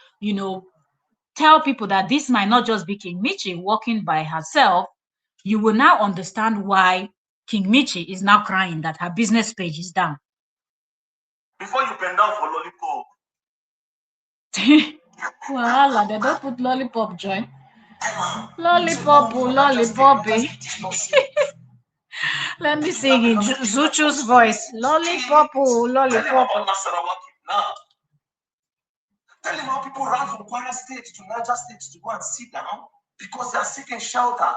tell people that this might not just be King Michi walking by herself. You will now understand why King Michi is now crying that her business page is down. Before you bend down for lollipop. Well, they don't put lollipop, join. Lollipop, lollipop. Let me sing in Zuchu's voice. Lollipop, lollipop. Tell him how people ran from Kwara State to Niger State to go and sit down because they are seeking shelter.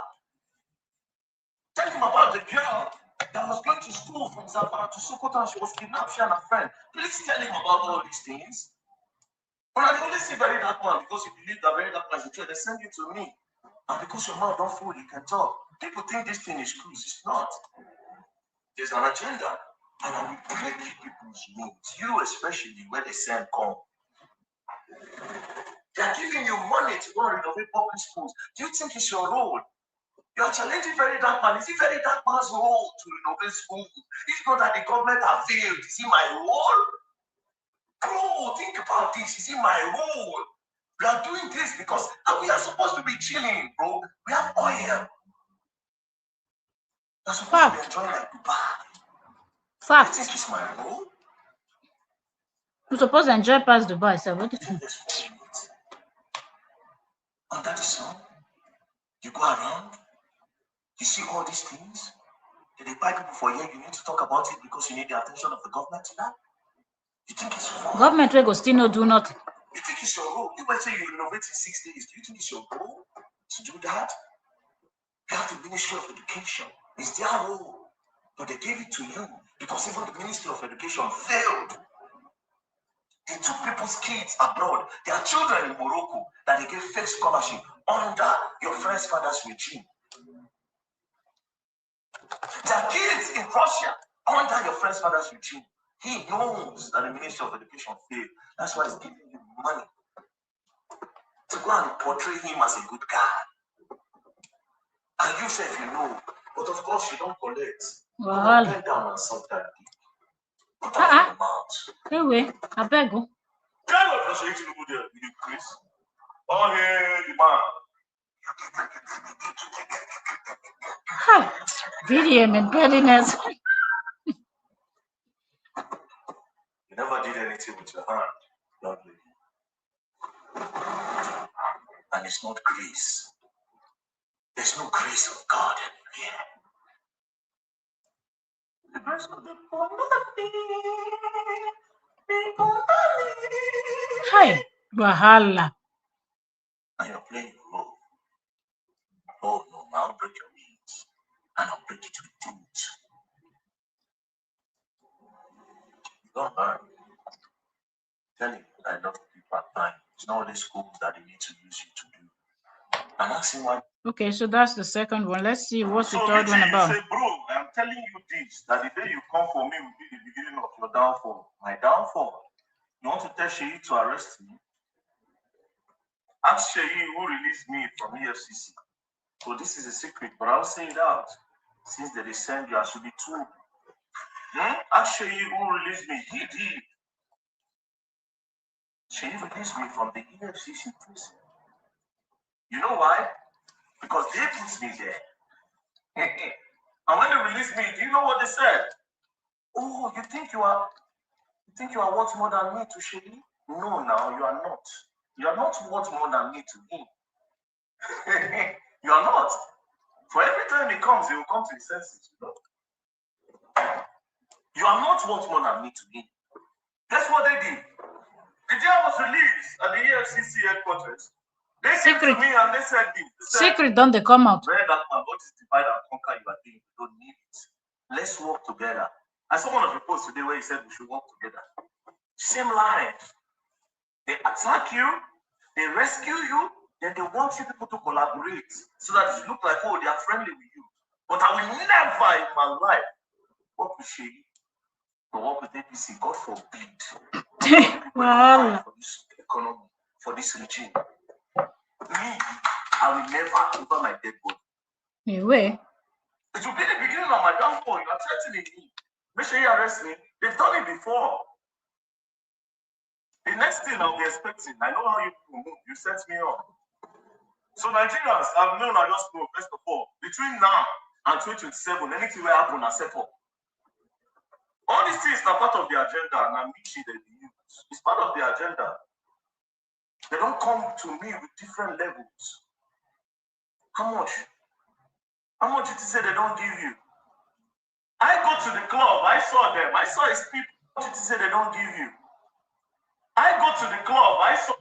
Tell him about the girl that was going to school from Zamfara to Sokoto and she was kidnapped, she and her friend. Please tell him about all these things. But I only see very dark man because you believe that very dark man is true. They send you to me. And because your mouth don't fool, you can talk. People think this thing is cruise. It's not. There's an agenda. And I will break people's moods. You especially when they send come. They are giving you money to go and renovate public schools. Do you think it's your role? You are challenging very dark man. Is it very dark man's role to renovate schools? It's not that the government have failed. Is it my role? Bro, think about this. Is it my role? We are doing this because we are supposed to be chilling, bro. We have oil. We are supposed to be enjoying like Dubai. Fact. You think it's my role? You're supposed to enjoy past Dubai, so what do you think? Under the sun, you go around, you see all these things. They buy people for you. You need to talk about it because you need the attention of the government to that. You think it's your role? Government will go still not do nothing. You think it's your role? You might say you innovate in 6 days. Do you think it's your role to do that? You have the Ministry of Education. It's their role. But they gave it to you because even the Ministry of Education failed. They took people's kids abroad. There are children in Morocco that they gave fake scholarship under your friend's father's regime. There are kids in Russia under your friend's father's regime. He knows that the Ministry of Education failed. That's why he's giving you money to go and portray him as a good guy. And you say you know, but of course you don't collect. Well, bend down and suck that dick. Put that in your mouth. Anyway, I beg you. Kind of frustrating to go there with you, Chris. Oh, hey, the man. Hi, VDM and pettiness. You never did anything with your hand, young lady. And it's not grace. There's no grace of God anywhere. The grace of the Lord. Hi, Wahala. And you're playing your role. Oh no, I'll break your knees. And I'll break it to the roots. You don't learn. Tell him I love you part time. It's not only schools that they need to use you to do. And ask him why. Okay, so that's the second one. Let's see what's the So third Richie, one you about. say, bro, I'm telling you this, that the day you come for me will be the beginning of your downfall. My downfall. You want to tell Sheyi to arrest me? Ask Sheyi who released me from EFCC. So this is a secret, but I'll say it out. Since they send you, I should be told. Ask Sheyi who released me. He did. Sheyi released me from the EFCC prison. You know why? Because they put me there. And when they released me, do you know what they said? Oh, you think you are worth more than me to Sheyi? No, now you are not. You are not worth more than me to him. You are not. For every time he comes, he will come to his senses. You are not worth more than me to him. Guess what they did? The day I was released at the EFCC headquarters, they came to me and they said this. Secret, don't they come out? Where that man, what is divide and conquer you are doing? You don't need it. Let's work together. I saw one of the posts today where he said we should work together. Same line. They attack you, they rescue you, then they want you people to collaborate so that it look like, oh, they are friendly with you. But I will never in my life work with Sheyi or work with APC. God forbid. Well, For this economy, for this regime. Me, I will never over my dead body. anyway. It will be the beginning of my downfall. You are threatening me. Make sure you arrest me. They've done it before. The next thing I'll be expecting, I know how you move. You set me up. So Nigerians, I've known, I just know, first of all, between now and 2027, anything will happen, I set up. All these things are part of the agenda, and I'm michy they use. It's part of the agenda. They don't come to me with different levels. How much? How much did you say they don't give you? I go to the club, I saw them, I saw his people. How much did you say they don't give you? I go to the club, I saw.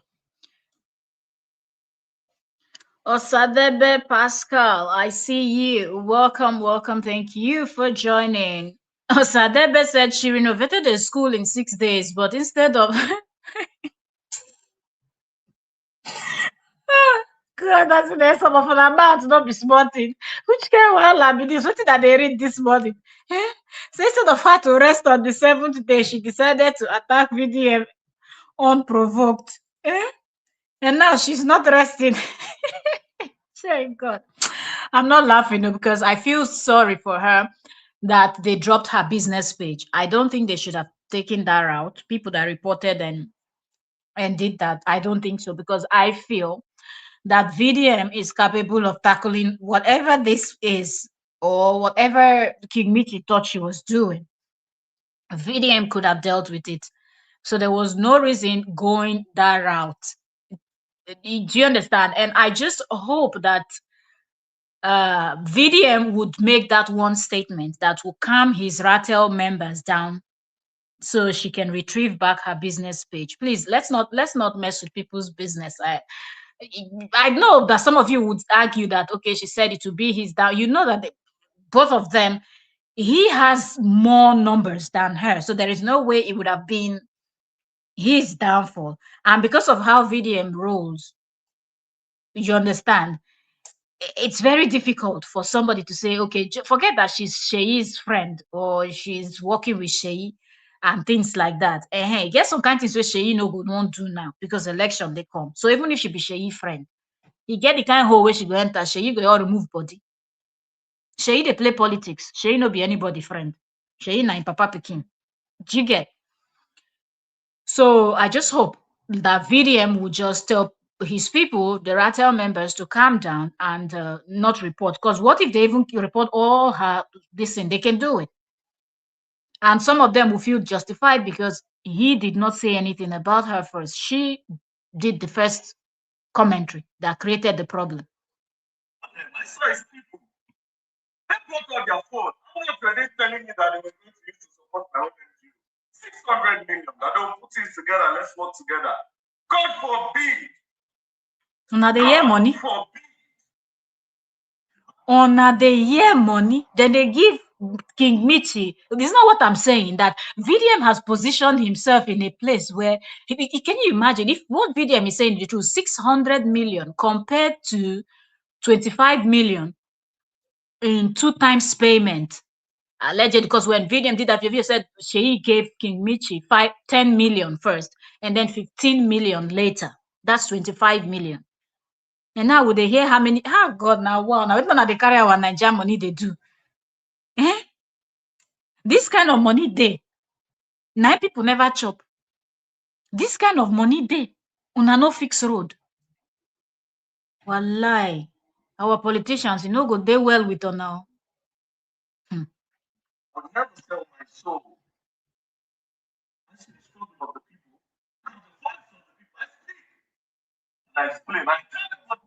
Osadebe Pascal, I see you. Welcome, welcome. Thank you for joining. Osadebe said she renovated the school in 6 days, but instead of God, that's the some of an amount, not be smarting. Which kind of wahala be this? What did they read this morning? Eh? So instead of her to rest on the 7th day, she decided to attack VDM unprovoked. Eh? And now she's not resting. Thank God. I'm not laughing because I feel sorry for her that they dropped her business page. I don't think they should have taken that route. People that reported and did that, I don't think so, because I feel that VDM is capable of tackling whatever this is or whatever King Mickey thought she was doing. VDM could have dealt with it. So there was no reason going that route. Do you understand? And I just hope that VDM would make that one statement that will calm his Rattel members down so she can retrieve back her business page. Please, let's not mess with people's business. I know that some of you would argue that okay, she said it to be his down. You know that both of them, he has more numbers than her, so there is no way it would have been his downfall. And because of how VDM rolls, you understand, it's very difficult for somebody to say, okay, forget that she's Sheyi's friend or she's working with Sheyi and things like that. Hey, get some kind of things where Sheyi no go won't do now because election they come. So even if she be Sheyi friend, you get the kind of hole where she go enter, Sheyi go all remove body. Sheyi they play politics. Sheyi no be anybody friend. Sheyi na in papa pikin. Do you get? So I just hope that VDM will just tell his people, the Rattel members, to calm down and not report. Because what if they even report all her this thing? They can do it. And some of them will feel justified because he did not say anything about her first. She did the first commentary that created the problem. I saw his people. They brought out their phone. much were they telling me that they were going to use to support my own NGO? 600 million. That they'll put it together. Let's work together. God forbid. Una dey hear money? God forbid. Una dey hear money? Then they give King Michi. This is not what I'm saying. That VDM has positioned himself in a place where can you imagine if what VDM is saying the truth, 600 million compared to 25 million in 2 times payment. Alleged, because when VDM did that, VDM said she gave King Michi 10 million first and then 15 million later. That's 25 million. And now would they hear how many? Oh God, now wow, now even they carry our Nigerian money they do. Eh? This kind of money they nine people never chop. This kind of money they una no fix road. Wallahi, our politicians, go they well with us now. I would never sell my soul. I see the struggle of the people. And the voice of the people. I speak. And I explain. I tell them what.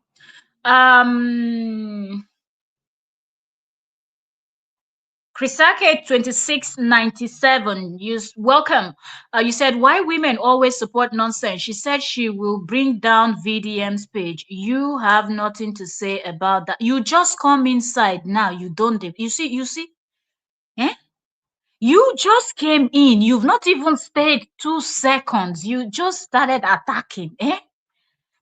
Chrisake 2697, welcome. You said why women always support nonsense. She said she will bring down VDM's page. You have nothing to say about that. You just come inside now. You don't. You see. Eh? You just came in. You've not even stayed 2 seconds. You just started attacking. Eh?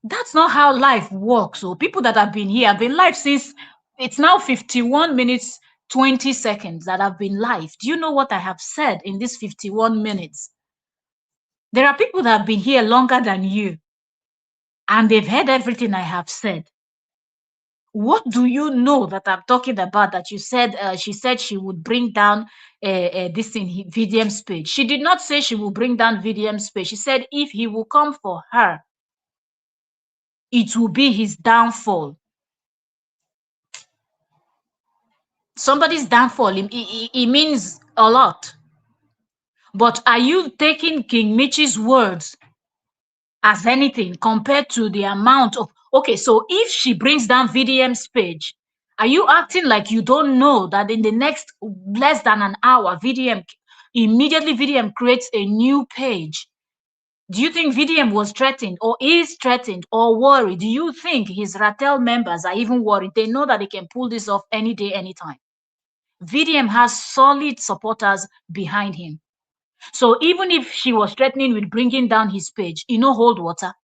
That's not how life works. So people that have been here have been live since it's now 51 minutes 20 seconds that have been live. Do you know what I have said in these 51 minutes? There are people that have been here longer than you, and they've heard everything I have said. What do you know that I'm talking about? That you said she said she would bring down this in VDM's page. She did not say she will bring down VDM's page. She said if he will come for her, it will be his downfall. Somebody's downfall, it means a lot. But are you taking King Michi's words as anything compared to the amount of... Okay, so if she brings down VDM's page, are you acting like you don't know that in the next less than an hour, immediately VDM creates a new page? Do you think VDM was threatened or is threatened or worried? Do you think his Ratel members are even worried? They know that they can pull this off any day, anytime. VDM has solid supporters behind him. So even if she was threatening with bringing down his page, hold water.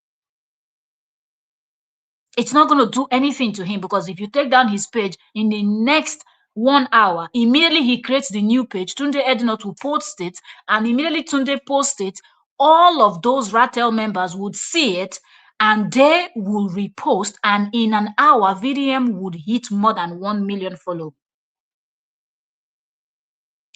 It's not going to do anything to him, because if you take down his page in the next 1 hour, immediately he creates the new page. Tunde Ednot will post it, and immediately Tunde posts it, all of those Ratel members would see it and they will repost, and in an hour, VDM would hit more than 1 million followers.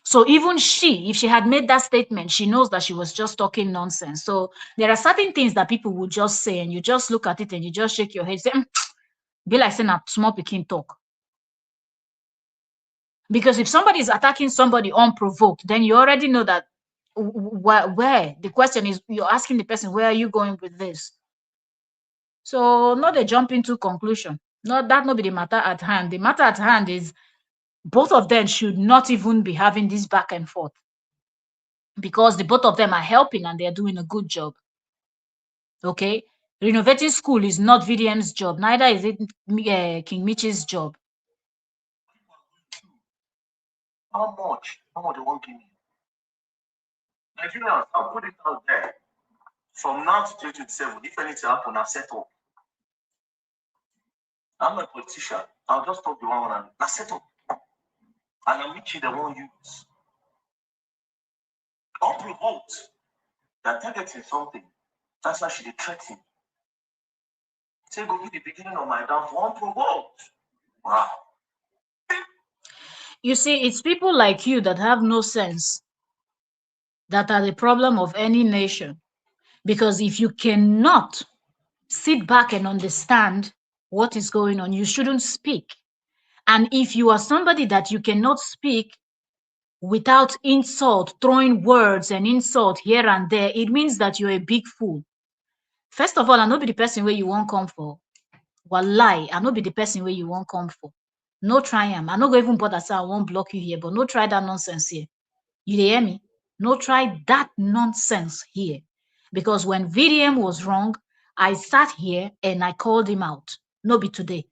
So even if she had made that statement, she knows that she was just talking nonsense. So there are certain things that people would just say, and you just look at it and you just shake your head, say, be like saying a small picking talk. Because if somebody is attacking somebody unprovoked, then you already know that where the question is, you're asking the person, where are you going with this? So not a jump into conclusion. Not that not be the matter at hand. The matter at hand is both of them should not even be having this back and forth, because the both of them are helping and they're doing a good job. Okay, renovating school is not VDM's job, neither is it King Michi's job. How much? How much they won't give me? Nigerians, I'll put it out there. From now to 2027, if anything happen, I'll settle. I'm not a politician. I'll just talk the one and I settle. And I'll meet you the one use. Unprovoked. They're targeting something. That's why she threatened. Say, go be the beginning of my downfall. Unprovoked. Wow. You see, it's people like you that have no sense that are the problem of any nation. Because if you cannot sit back and understand what is going on, you shouldn't speak. And if you are somebody that you cannot speak without insult, throwing words and insult here and there, it means that you're a big fool. First of all, I know be the person where you won't come for. Wallahi, I know be the person where you won't come for. No try am. I no go even bother say I won't block you here, but no try that nonsense here. You dey hear me? No try that nonsense here. Because when VDM was wrong, I sat here and I called him out. No be today.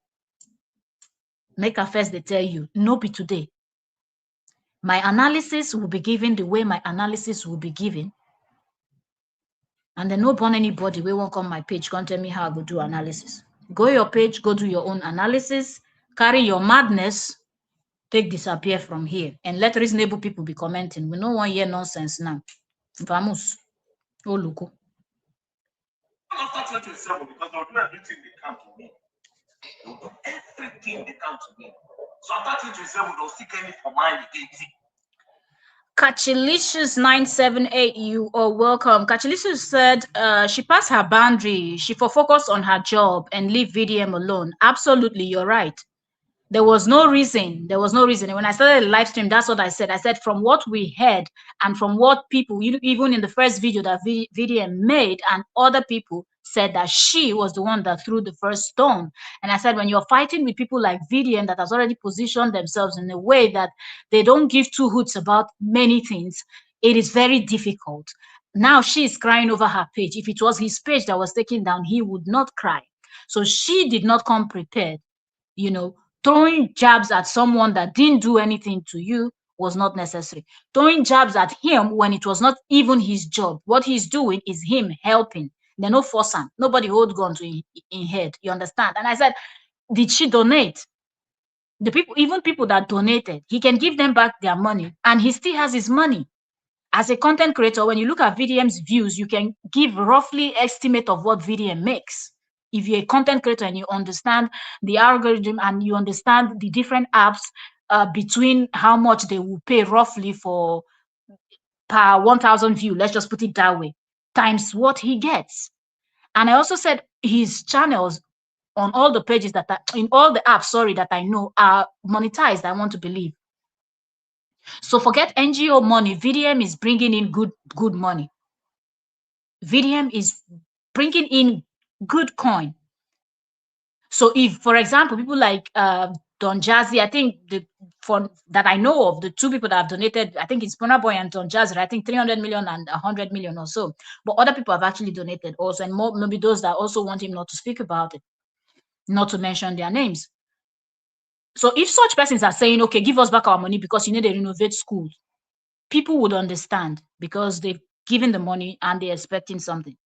Make a first they tell you, no be today. My analysis will be given the way my analysis will be given. And then no burn anybody we won't come my page, can't tell me how I go do analysis. Go your page, go do your own analysis, carry your madness, take disappear from here, and let reasonable people be commenting. We no want hear nonsense now. Vamos. Oh, look. After 2027, because they'll do everything they can to me. They'll do everything they can to me. So after 2027, they'll still get me for mine again. Kachilicious 978, you are welcome. Kachilicious said she passed her boundary. She for focus on her job and leave VDM alone. Absolutely, you're right. There was no reason. There was no reason. And when I started the live stream, that's what I said. I said from what we heard and from what people, even in the first video that VDM made, and other people said that she was the one that threw the first stone. And I said, when you're fighting with people like VDM that has already positioned themselves in a way that they don't give two hoots about many things, it is very difficult. Now she is crying over her page. If it was his page that was taken down, he would not cry. So she did not come prepared, you know. Throwing jabs at someone that didn't do anything to you was not necessary. Throwing jabs at him when it was not even his job. What he's doing is him helping. They no force him. Nobody hold gun to in head. You understand? And I said, did she donate? The people, even people that donated, he can give them back their money, and he still has his money. As a content creator, when you look at VDM's views, you can give roughly estimate of what VDM makes. If you're a content creator and you understand the algorithm and you understand the different apps between how much they will pay roughly for per 1,000 view, let's just put it that way, times what he gets. And I also said his channels on all the pages that are in all the apps, sorry, that I know are monetized, I want to believe. So forget NGO money. VDM is bringing in good money. VDM is bringing in good coin. So if, for example, people like Don Jazzy, I think for that I know of, the two people that have donated, I think it's Burna Boy and Don Jazzy, I think 300 million and 100 million or so. But other people have actually donated also, and more maybe those that also want him not to speak about it, not to mention their names. So if such persons are saying, okay, give us back our money because you need to renovate schools, people would understand because they've given the money and they're expecting something.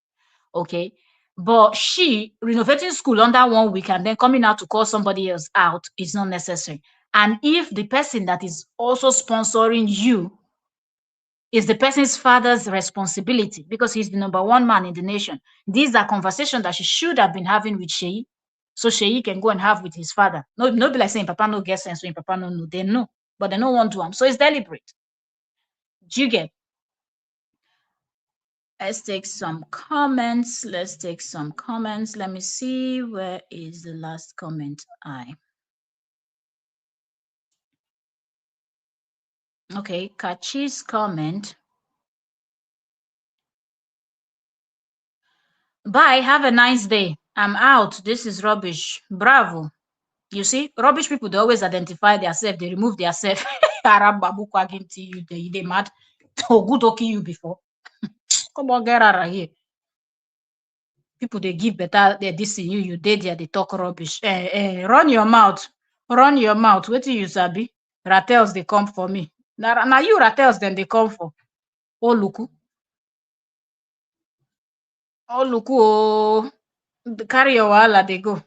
Okay. But she renovating school under 1 week and then coming out to call somebody else out is not necessary. And if the person that is also sponsoring you is the person's father's responsibility because he's the number one man in the nation, these are conversations that she should have been having with Sheyi. So Sheyi can go and have with his father. No, no be like saying Papa no get sense, when Papa no know. They know, but they don't want to. So it's deliberate. Do you get? Let's take some comments. Let's take some comments. Let me see. Where is the last comment? Okay, Kachi's comment. Bye. Have a nice day. I'm out. This is rubbish. Bravo. You see, rubbish people, they always identify themselves. They remove themselves. Arab babu kwagin to you. They mad. Oh, good okay you before. Come on, get out of here. People they give better this in you did there they talk rubbish. Run your mouth. Run your mouth. What do you sabi? Ratels they come for me. Now you ratels then they come for. Oh look. Oh look. Oh, carry your wahala they go.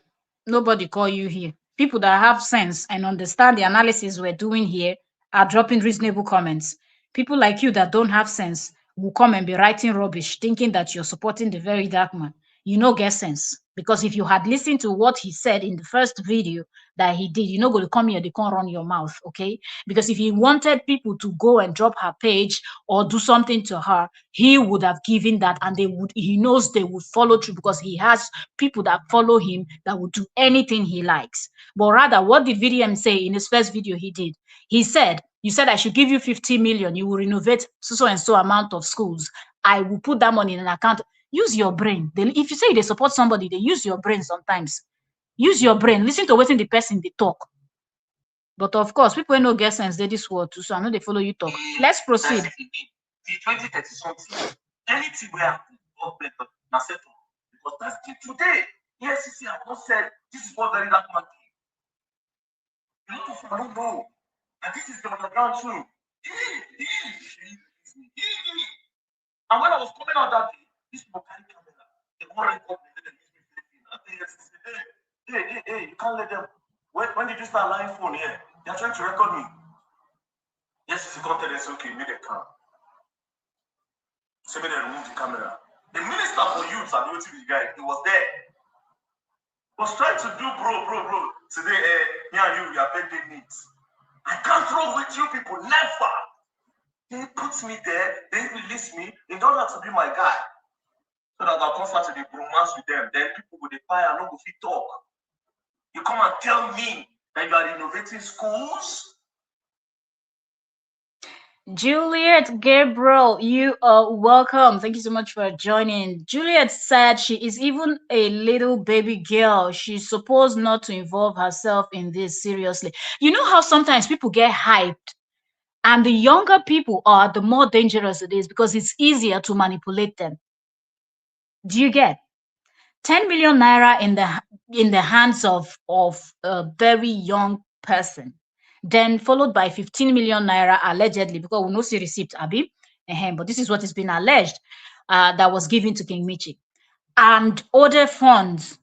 Nobody call you here. People that have sense and understand the analysis we're doing here are dropping reasonable comments. People like you that don't have sense will come and be writing rubbish, thinking that you're supporting the very dark man. You know, get sense. Because if you had listened to what he said in the first video that he did, you're not going to come here, they can't run your mouth, okay? Because if he wanted people to go and drop her page or do something to her, he would have given that and he knows they would follow through because he has people that follow him that will do anything he likes. But rather, what did VDM say in his first video he did? He said, you said I should give you 50 million, you will renovate so and so amount of schools. I will put that money in an account. Use your brain. If you say they support somebody, they use your brain sometimes. Use your brain. Listen to what the person they talk. But of course, people wey no get sense dey this world too, so I know they follow you talk. Let's proceed. That's it again. Till 2030 something. Anything we have government na settle. Because that's till today. EFCC have not said this is what very that man did. A lot of people don't know. And this is the underground too. And when I was coming out that day, these people carry camera. They won't record me. They use me flipping. And they say, hey, you can't let them. When did you start lying phone here? They're trying to record me. Yes, it's a content, it's okay, make it calm. So they remove the camera. The minister for youth and the guy, he was there. Was trying to do bro. Today, me and you, we are birthday meets. I can't roll with you people, never. They put me there, they release me in order to be my guy. So that I'll come start to the bromance with them. Then people with the fire, no go fit talk. You come and tell me that you are innovating schools. Juliet Gabriel, you are welcome. Thank you so much for joining. Juliet said she is even a little baby girl. She's supposed not to involve herself in this seriously. You know how sometimes people get hyped, and the younger people are, the more dangerous it is because it's easier to manipulate them. Do you get 10 million naira in the hands of a very young person, then followed by 15 million naira allegedly, because we no see receipt, Abi. But this is what is being alleged, that was given to King Michi, and other funds,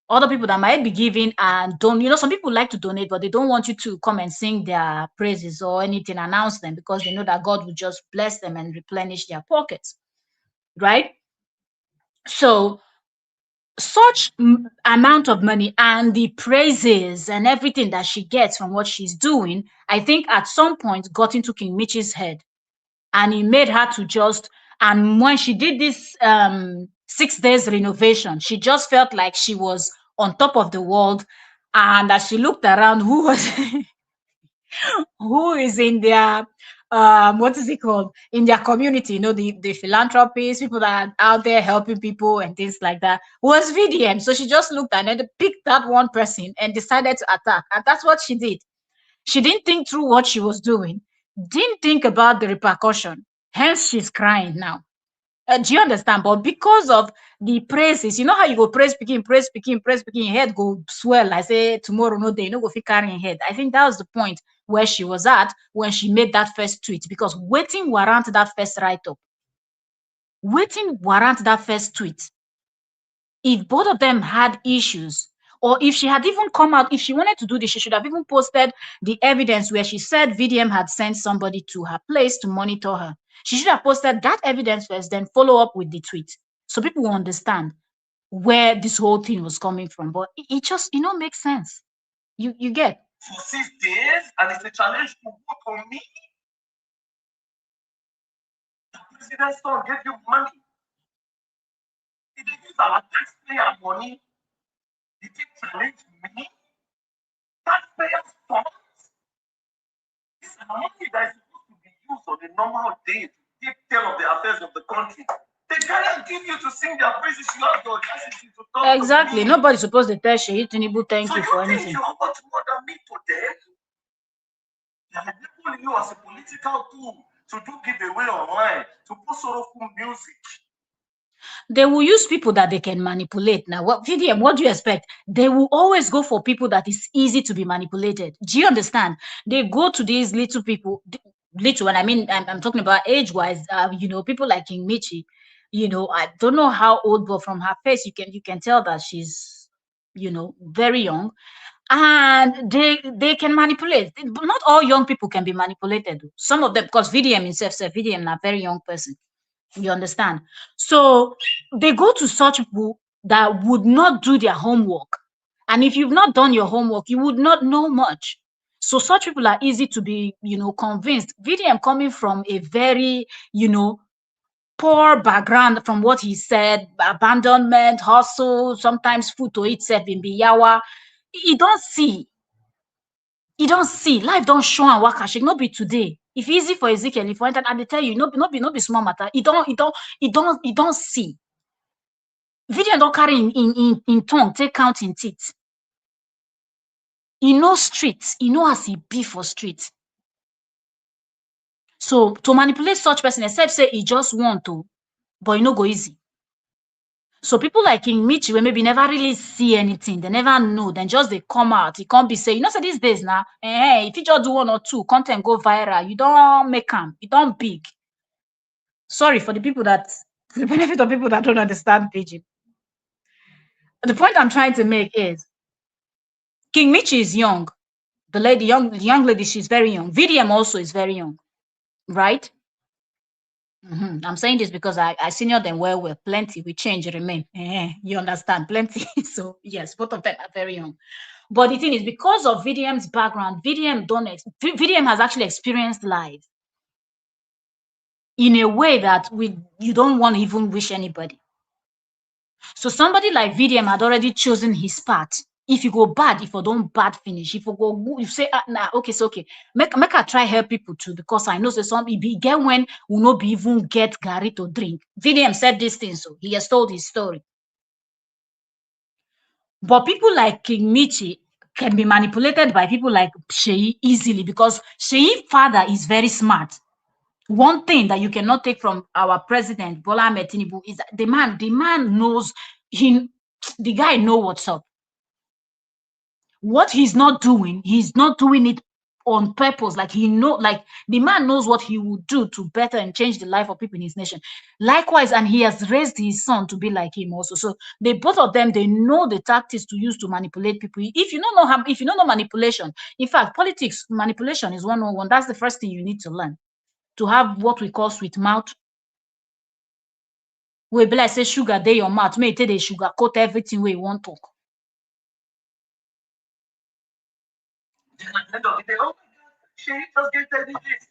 other people that might be giving and don't. You know, some people like to donate, but they don't want you to come and sing their praises or anything, announce them, because they know that God will just bless them and replenish their pockets, right? So such amount of money and the praises and everything that she gets from what she's doing, I think at some point got into King Michi's head, and he made her to just. And when she did this 6 days renovation, she just felt like she was on top of the world. And as she looked around, who was who is in their what is it called, in their community, you know, the philanthropists, people that are out there helping people and things like that, was VDM. So she just looked and then picked that one person and decided to attack, and that's what she did. She didn't think through what she was doing, didn't think about the repercussion, hence she's crying now. Do you understand? But because of the praises, you know how you go praise speaking, head go swell. I say tomorrow, no day, no go fit carrying head. I think that was the point where she was at when she made that first tweet, because waiting warrant that first write up, waiting warrant that first tweet. If both of them had issues, or if she had even come out, if she wanted to do this, she should have even posted the evidence where she said VDM had sent somebody to her place to monitor her. She should have posted that evidence first, then follow up with the tweet, so people will understand where this whole thing was coming from. But it just, makes sense. You get. For 6 days, and it's a challenge to work on me. The president's son gave you money. If they use our taxpayer money, did it challenge me? Taxpayers' funds? This is money that is supposed to be used on a normal day to take care of the affairs of the country. They cannot give you to sing their praises. You have the audacity to talk Exactly. to me. Nobody's supposed to tell Sheyi Tinubu thank So you for you think anything. you are much more than me to them? They are labeling you as a political tool to do giveaway online, to put sorrowful music. They will use people that they can manipulate. Now, what VDM, what do you expect? They will always go for people that is easy to be manipulated. Do you understand? They go to these little people, little, and I mean, I'm talking about age-wise, people like King Michi. I don't know how old, but from her face, you can tell that she's, very young. And they can manipulate. Not all young people can be manipulated. Some of them, because VDM himself said VDM is a very young person. You understand? So they go to such people that would not do their homework. And if you've not done your homework, you would not know much. So such people are easy to be, convinced. VDM coming from a very, poor background, from what he said, abandonment, hustle, sometimes food to eat self in Biyawa. You don't see. You don't see. Life don't show and work shake. Not be today. If easy for Ezekiel, if I enter, and they tell you, no be small matter. You don't see. Video don't carry in tongue, take count in teeth. He knows streets. He know as he be for street. So to manipulate such person, except say he just want to, but e no go easy. So people like King Michi, wey maybe never really see anything, they never know, then just they come out. He can't be say, say these days now, if you just do one or two, content go viral, you don't make them, you don't big. Sorry for the people that, for the benefit of people that don't understand pidgin. The point I'm trying to make is King Michi is young. The young lady, she's very young. VDM also is very young, right? I'm saying this because I senior them well, plenty. We change, remain. You understand? Plenty. So yes, both of them are very young. But the thing is, because of VDM's background, VDM has actually experienced life in a way that you don't want to even wish anybody. So somebody like VDM had already chosen his path. If you go bad, if you don't bad finish, if you go good, you say, nah, okay, so okay. Make I try help people too, because I know say some it be get when we no be even get Gary to drink. VDM said this thing, so he has told his story. But people like King Michi can be manipulated by people like Sheyi easily, because Sheyi's father is very smart. One thing that you cannot take from our president Bola Ahmed Tinubu is that the man knows the guy know what's up. What he's not doing it on purpose. Like the man knows what he would do to better and change the life of people in his nation. Likewise, and he has raised his son to be like him also. So they both of them, they know the tactics to use to manipulate people. If you don't know if you don't know manipulation, in fact, politics manipulation is 101. That's the first thing you need to learn. To have what we call sweet mouth. We be like say sugar dey your mouth, may take the sugar coat everything we want to. Then at the end of the day, oh my God, she just gave 30 days.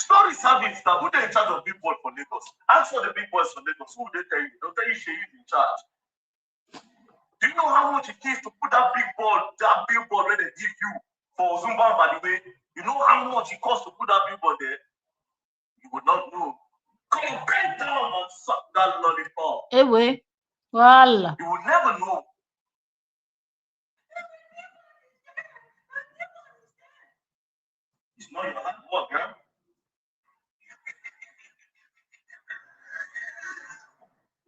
Stories have it that who they in charge of big boy for Lagos? Ask for the big boys for Lagos. Who they tell you? They'll tell you she is in charge. Do you know how much it is to put that billboard where they give you for Zumba, by the way? You know how much it costs to put that billboard there? You would not know. Come on, bend down and suck that lollipop. Anyway, well, You would never know. It's not your hard work, girl.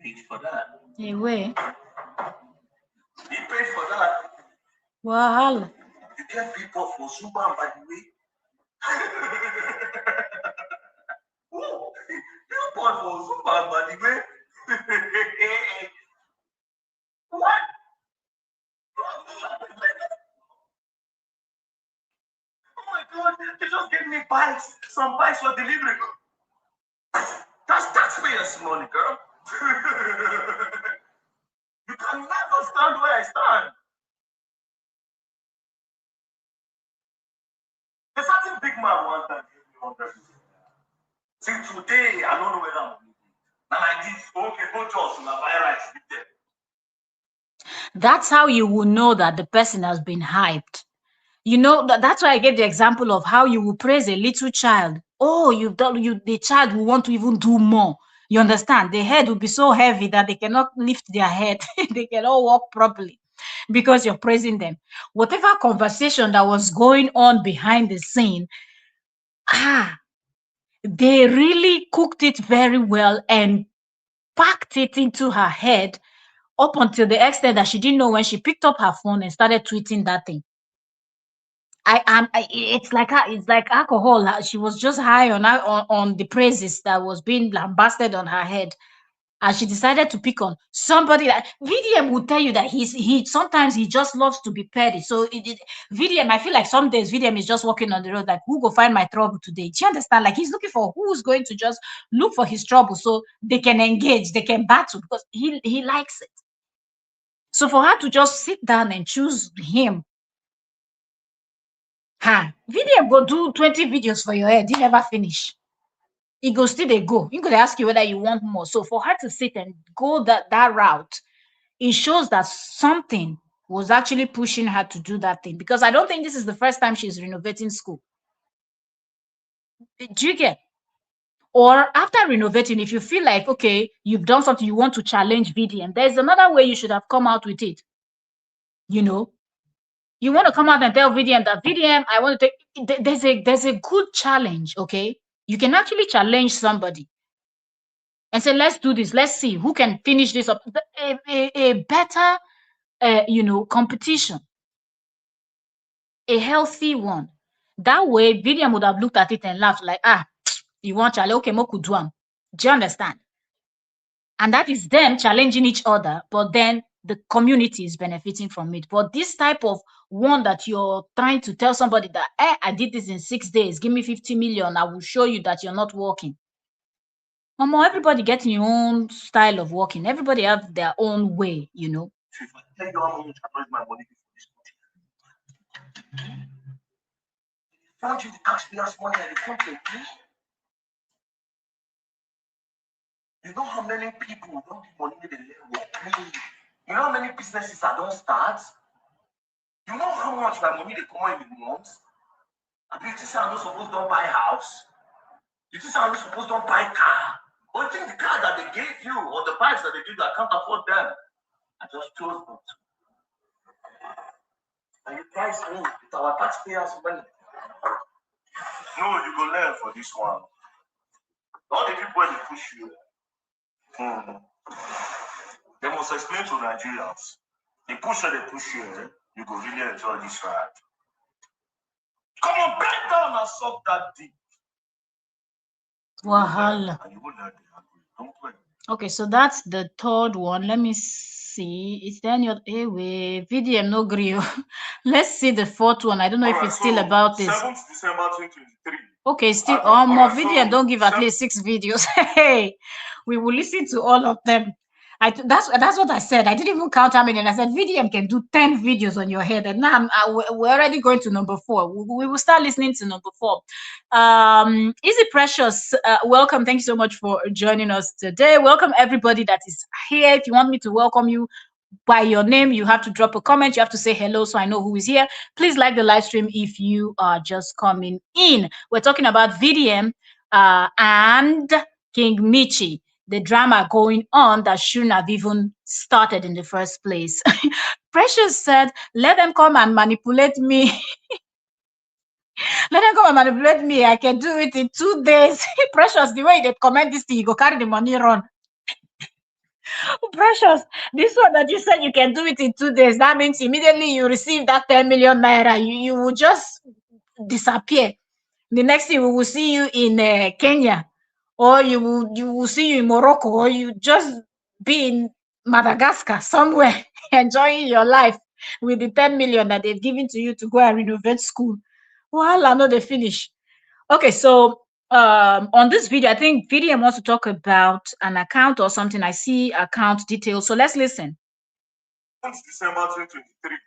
Paid for that. anyway, He paid for that. well, You get people for Zumba, by the way. Oh, billboard for Zumba, by the way. What? Oh my God, they just gave me some bikes for delivery. That's taxpayers' money, girl. You can never stand where I stand. A certain big man one time gave me 100. Till today, I don't know whether I'm going to do it. Now like this, okay, go to my buy rice with them. that's how you will know that the person has been hyped. You know, that's why I gave the example of how you will praise a little child. Oh, you've done the child will want to even do more. You understand? The head will be so heavy that they cannot lift their head, they cannot walk properly because you're praising them. Whatever conversation that was going on behind the scene, they really cooked it very well and packed it into her head up until the extent that she didn't know when she picked up her phone and started tweeting that thing. It's like alcohol. She was just high on the praises that was being lambasted on her head, and she decided to pick on somebody. That VDM will tell you that he sometimes he just loves to be petty. So VDM, I feel like some days VDM is just walking on the road like, who go find my trouble today? Do you understand? Like he's looking for who's going to just look for his trouble so they can engage, they can battle, because he likes it. So for her to just sit down and choose him, VDM go do 20 videos for your head, he never finish. He go still they go. He gonna ask you whether you want more. So for her to sit and go that route, it shows that something was actually pushing her to do that thing. Because I don't think this is the first time she's renovating school. Do you get? Or after renovating, if you feel like, okay, you've done something, you want to challenge VDM, there's another way you should have come out with it. You know, You want to come out and tell VDM that VDM, I want to take. There's a good challenge. Okay, you can actually challenge somebody and say, let's do this. Let's see who can finish this up. A better, competition, a healthy one. That way, VDM would have looked at it and laughed like, you want challenge? Okay, moku do am. Do you understand? And that is them challenging each other, but then the community is benefiting from it. But this type of one that you're trying to tell somebody that, I did this in 6 days, give me 50 million, I will show you that you're not working. Everybody getting your own style of working. Everybody have their own way. If I tell you how much I raised my money for this country, don't you the taxpayers' money and the country? You know how many people don't give money they level? You know how many businesses I don't start? You know how much my money they come in a month? I mean, this I'm not supposed to buy house. You think I'm not supposed to buy car? Or you think the car that they gave you or the bikes that they give you, I can't afford them? I just chose not to. And you guys me with our taxpayers' money. No, you go learn for this one. All the people they push you, they must explain to Nigerians. The pusher they push you, you go really enjoy this ride. Come on, bend down and suck that dick. Wahala. And you will learn the language. Don't play. Okay, so that's the third one. Let me see. Is there any other? Hey, wait, VDM no grill. Let's see the fourth one. I don't know if it's still about this. 7th December 2023. Okay, still more VDM. Don't give at least 6 videos. Hey, we will listen to all of them. That's what I said. I didn't even count how many. And I said VDM can do 10 videos on your head. And now we're already going to number 4. We will start listening to number 4. Easy Precious, welcome. Thank you so much for joining us today. Welcome everybody that is here. If you want me to welcome you by your name, you have to drop a comment. You have to say hello so I know who is here. Please like the live stream if you are just coming in. We're talking about VDM and King Michy, the drama going on that shouldn't have even started in the first place. Precious said, let them come and manipulate me. Let them come and manipulate me. I can do it in 2 days. Precious, the way they comment this thing, you go carry the money run. Precious, this one that you said you can do it in 2 days, that means immediately you receive that 10 million naira, you will just disappear. The next thing we will see you in Kenya, or you will see you in Morocco, or you just be in Madagascar somewhere enjoying your life with the 10 million that they've given to you to go and renovate school. Well, I know they finish. Okay, so on this video, I think VDM wants to talk about an account or something. I see account details. So let's listen. December 2023,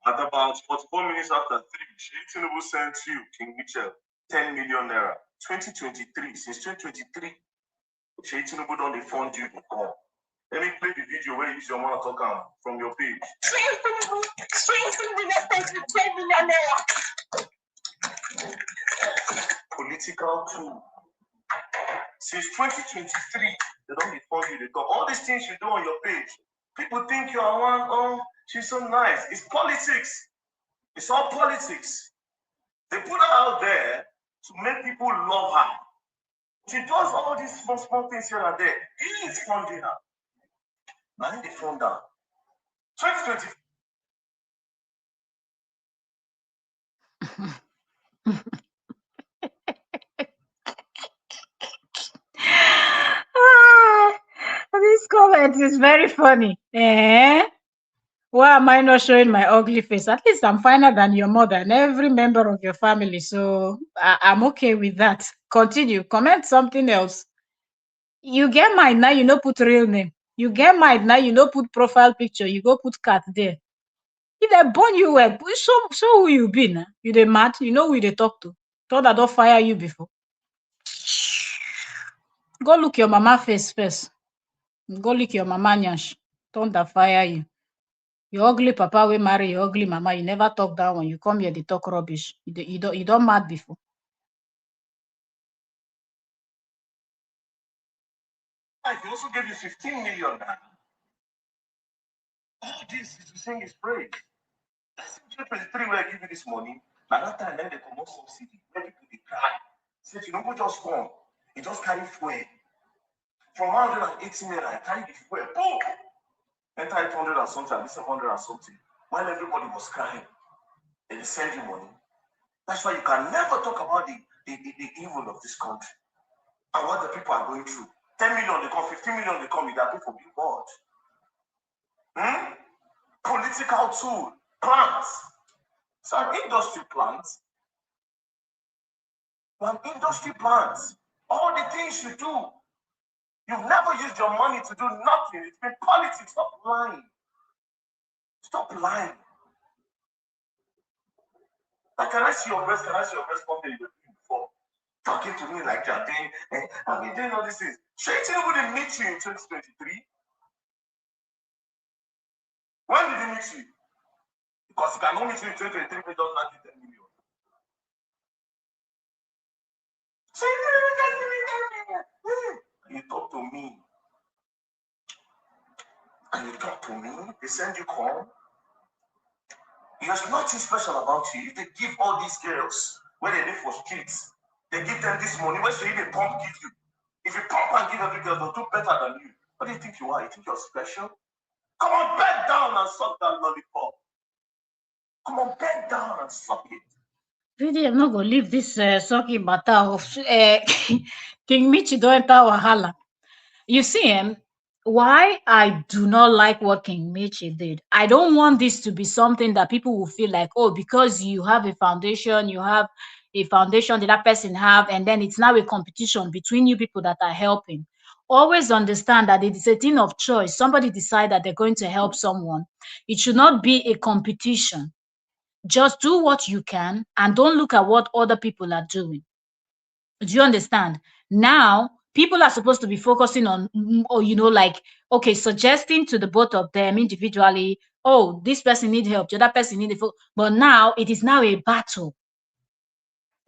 at about 44 minutes after 3, Tinubu sent you, King Mitchell, 10 million naira. 2023, since 2023, Tinubu don't fund you to come. Let me play the video where you use your mouth talk from your page. 10 million naira. Political tool. Since 2023, they don't fund you to come. All these things you do on your page, people think you are one, oh, she's so nice. It's politics. It's all politics. They put her out there to make people love her. She does all these small things here and there. He is funding her. Now they fund her. 2020. This comment is very funny. Why am I not showing my ugly face? At least I'm finer than your mother and every member of your family. So I'm okay with that. Continue. Comment something else. You get mine now, you no put real name. You get mine now, you no put profile picture. You go put cat there. If they born you well, show who you be now. You dey mad, you know who they talk to. Thought I don't fire you before. Go look your mama face first. Go lick your mama nyash. Thunder fire you. Your ugly papa will marry your ugly mama. You never talk that one. You come here, they talk rubbish. You don't mad before. I also gave you 15 million. All this is to sing his praise. I said, 2023, where I give you this money. By that time, then they come out subsidy. Where people they cry. Said, you know, go just come. It just carry fuel. From 180 naira, I carry the fuel. Boom! Enter 800 and something, this 100 and something. While everybody was crying, and they send you money. That's why you can never talk about the evil of this country and what the people are going through. 10 million they come, 15 million they come, they are people being bored. Political tool, plants. So an industry plant, all the things you do, you've never used your money to do nothing. It's been politics. Stop lying. Stop lying. Like, can I see your breast? Can I see your breast company you've been before? Talking to me like you're doing, I've been doing all these things. Shouldn't anybody meet you in 2023? When did he meet you? Because he cannot meet you in 2023, he doesn't have 10 million. So you talk to me. And you talk to me, they send you call. There's nothing special about you. If they give all these girls, when they live for streets, they give them this money, where should even pump give you? If you pump and give every girl, they'll do better than you. What do you think you are? You think you're special? Come on, bend down and suck that lollipop. Come on, bend down and suck it. Really, I'm not gonna leave this sucky matter of King Michi don't enter Wahala. You see him, why I do not like what King Michi did. I don't want this to be something that people will feel like, oh, because you have a foundation, you have a foundation that that person have, and then it's now a competition between you people that are helping. Always understand that it is a thing of choice. Somebody decide that they're going to help someone. It should not be a competition. Just do what you can and don't look at what other people are doing. Do you understand? Now, people are supposed to be focusing on, or like, okay, suggesting to the both of them individually, oh, this person need help, the other person need help. But now it is now a battle.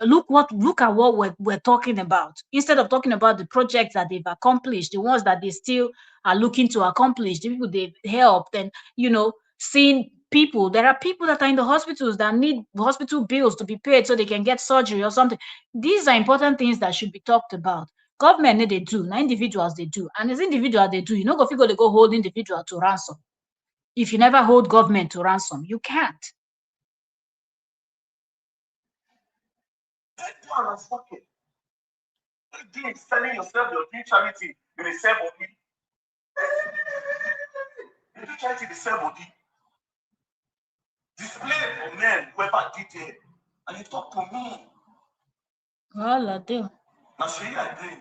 Look at what we're talking about. Instead of talking about the projects that they've accomplished, the ones that they still are looking to accomplish, the people they've helped, and seeing people. There are people that are in the hospitals that need hospital bills to be paid so they can get surgery or something. These are important things that should be talked about. Government they do, now individuals they do, and as individual they do. You know, go figure they go hold individual to ransom. If you never hold government to ransom, you can't. Bend down and suck it. You're doing selling yourself, you're doing charity, you sell body. You do charity, they sell body. Display for men, whoever did it. And you talk to me. Well, I do. Now, she I blame.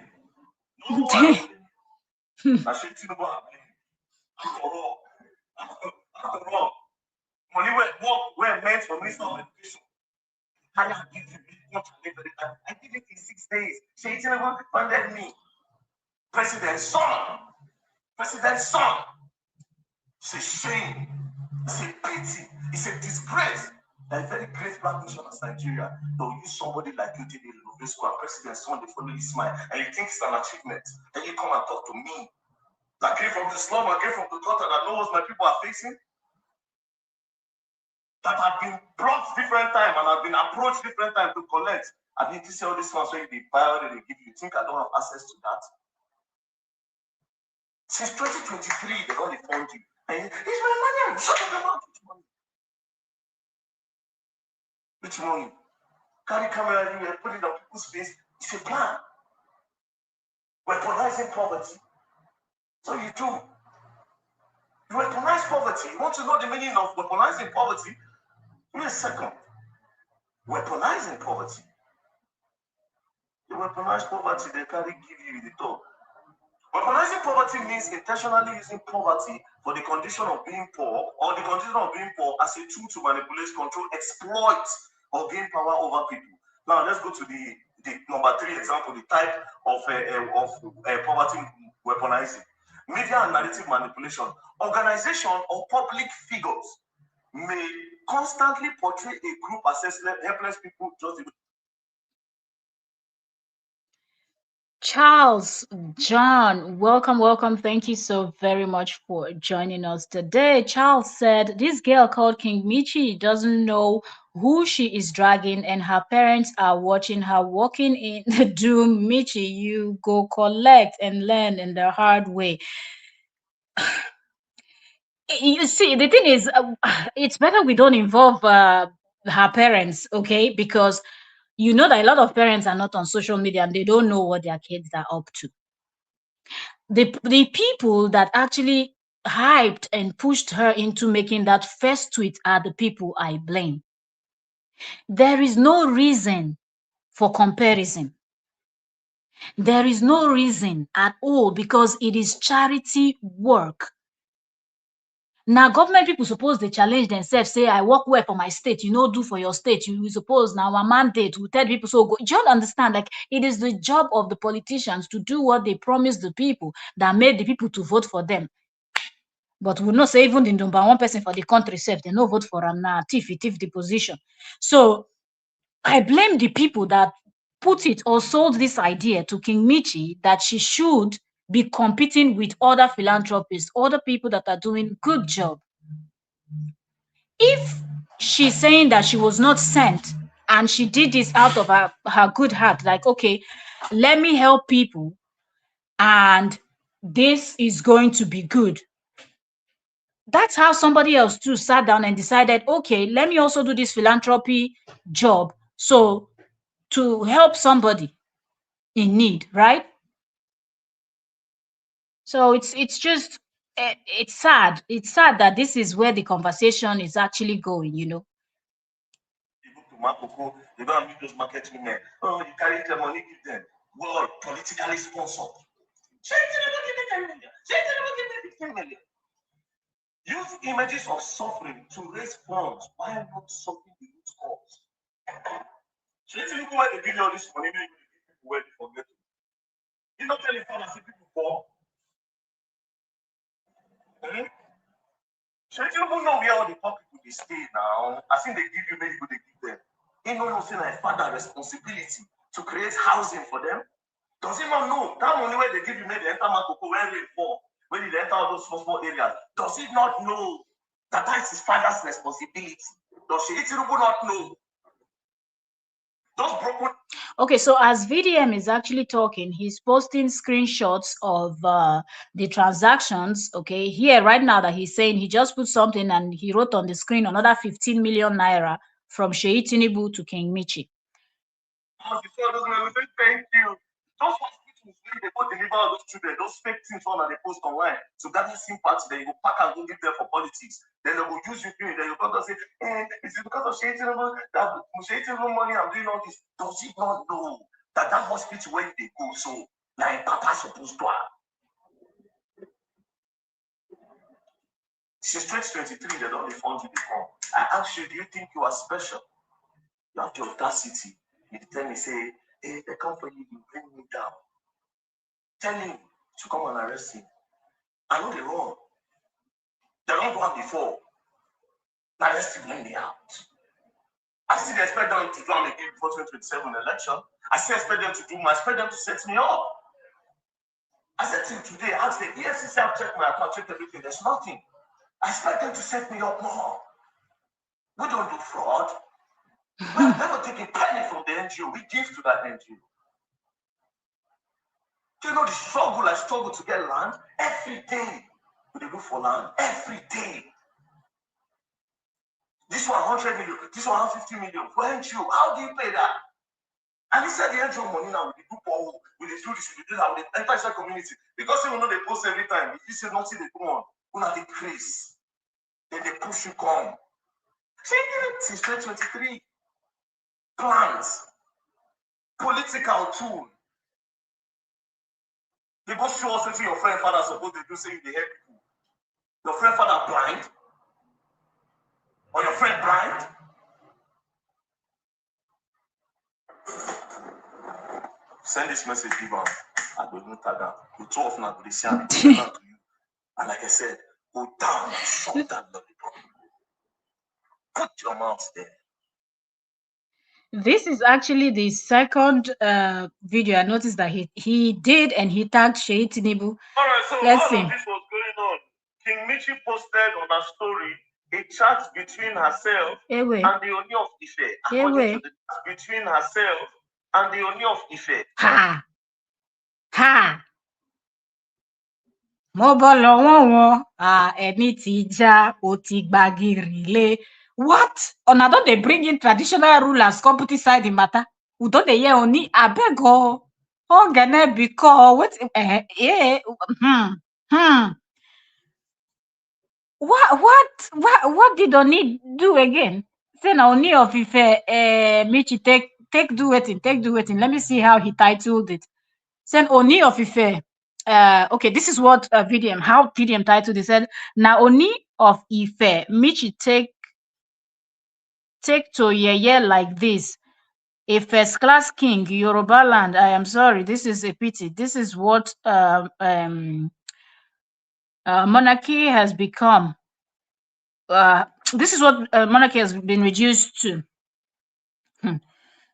No, I don't blame. Now, she too, I blame. I'm wrong. Money where meant for Minister of Education. I give you what I give it in 6 days. She never funded me. President's son. President's son. It's a shame. It's a pity. It's a disgrace. That a very great black nation as Nigeria, they'll use somebody like you did in the school, president's son, they follow his smile, and you think it's an achievement. Then you come and talk to me. I came from the slum, I came from the gutter, that knows what my people are facing. That have been brought different time and have been approached different time to collect. I need to see all these ones where they buy what they give you. You think I don't have access to that? Since 2023, they don't fund you. And it's my money. Shut up your mouth. Which money? Carry camera everywhere, put it on people's face. It's a plan. Weaponizing poverty. So you do. You weaponize poverty. You want to know the meaning of weaponizing poverty? Give me a second. Weaponizing poverty. You weaponize poverty, they carry give you the talk. Weaponizing poverty means intentionally using poverty for the condition of being poor or the condition of being poor as a tool to manipulate, control, exploit, or gain power over people. Now let's go to the number 3 example, the type of poverty weaponizing. Media and narrative manipulation. Organization or public figures may constantly portray a group as helpless people just Charles, John, welcome, welcome. Thank you so very much for joining us today. Charles said this girl called King Michi doesn't know who she is dragging, and her parents are watching her walking in the doom. Michi, you go collect and learn in the hard way. You see, the thing is, it's better we don't involve her parents, okay? Because you know that a lot of parents are not on social media and they don't know what their kids are up to. The people that actually hyped and pushed her into making that first tweet are the people I blame. There is no reason for comparison. There is no reason at all because it is charity work. Now, government people suppose they challenge themselves, say, I work well for my state, you know, do for your state. You suppose now our mandate will tell people, so go. Do you understand? Like, it is the job of the politicians to do what they promised the people that made the people to vote for them. But we know say even the number one person for the country self, they no vote for him now, thief the position. So I blame the people that put it or sold this idea to King Michi that she should be competing with other philanthropists, other people that are doing good job. If she's saying that she was not sent and she did this out of her good heart, like, okay, let me help people and this is going to be good. That's how somebody else too sat down and decided, okay, let me also do this philanthropy job. So to help somebody in need, right? So it's just it's sad. It's sad that this is where the conversation is actually going, you know. People to Makoko, they don't meet those market women. Oh, you carry the money, give them. Well, politically sponsored. Use images of suffering to raise funds. Why not solving the root cause? So if you look where they give you all this money, maybe you give people where they forget. You not tell the father, see people for. Mm-hmm. So if you don't know where all the poor people they stay now, I think they give you maybe they give them. You know, you say like father responsibility to create housing for them. Does he not know that money where they give you maybe enter Makoko where they fall, when they enter all those small areas? Does he not know that that is his father's responsibility? Does he not know? Those broken. Okay, so as VDM is actually talking, he's posting screenshots of the transactions. Okay, here right now that he's saying he just put something and he wrote on the screen another 15 million naira from Sheyi Tinubu to King Michi. As you saw those men, we say thank you. Those hospitals where they go deliver all those children, those fake things on and they post online to gather sympathy, then you go pack and go give them for politics. Then they will use you, then you come to say, it's because of Sheyi Tinubu that Sheyi Tinubu money I'm doing all this. Does he not know that that hospital where they go, so like Papa supposed to have? Since 2023, they don't fund you before. I ask you, do you think you are special? You have the audacity. You tell me, say, hey, they come for you, you bring me down. Tell him to come and arrest him. I know they wrong. They don't go out before. Now let's still bring me out. I still expect them to do them again before 2027 election. I still expect them to do I expect them to set me up. I said to him today, ask the EFCC, I've checked my account, checked everything. There's nothing. I expect them to set me up more. We don't do fraud. We have never taken a penny from the NGO. We give to that NGO. Do you know the struggle I struggle to get land? Every day we look for land. Every day. This one 100 million, this one 150 million. For NGO, how do you pay that? And he said the NGO money now, we do borrow, we do this, we do that, we enter the community. Because you know they post every time. If you say nothing, they go on. When are they crazy? Then they push you come. Since 2023. Plans. Political tool. They go show us what your friend father supposed to do, say they help people. Your friend father blind? Or your friend blind? Send this message, give on. I will not tag out. You too often I will see and to you. And like I said, go down and shut that bloody problem. Put your mouth there. This is actually the second video I noticed that he did, and he tagged Sheyi Tinubu. All right, so Let's all see. of this was going on. King Michi posted on her story a chat between herself Ewe. and the Oni of Ife. According to the chat between herself and the Oni of Ife. Ha! Ha! Mo bọ́ lọ́wọ́ wọn, ẹni tí já ó ti gbàgìrì lé. What? Una don dey bring in traditional rulers come put inside the matter? We don dey hear Oni? Abeg o! Ogene biko wetin what did Oni do again? Say na Oni of Ife Michi take do wetin? Take do wetin? Let me see how he titled it. Said Oni of Ife. Okay, this is what VDM, how VDM titled. He said, "Na Oni of Ife, Michi take to yeye like this. A first-class king, Yoruba land. I am sorry, this is a pity. This is what monarchy has become. This is what monarchy has been reduced to."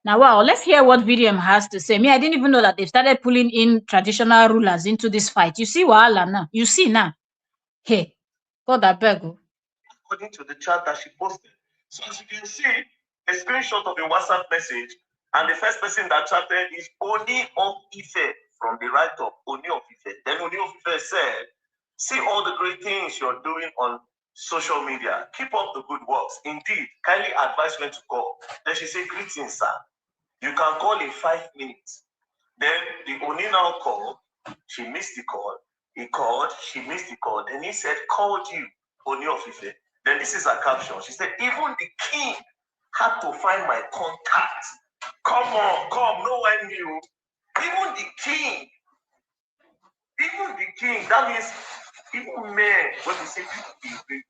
Now, wow, let's hear what VDM has to say. Me, I didn't even know that they've started pulling in traditional rulers into this fight. You see, Wahala now. You see now. Hey, God, I beg you. According to the chat that she posted. So as you can see, a screenshot of a WhatsApp message, and the first person that chatted is Oni of Ife from the right of Oni of Ife. Then Oni of Ife said, "See all the great things you're doing on social media. Keep up the good works. Indeed, kindly advise when to call." Then she said, "Greetings, sir. You can call in 5 minutes." Then the Oni now called. She missed the call. He called. She missed the call. Then he said, "Called you, Oni of Ife." Then this is her caption. She said, "Even the king had to find my contact." Come on, come, no one knew. Even the king. That means even men, when we say people be great,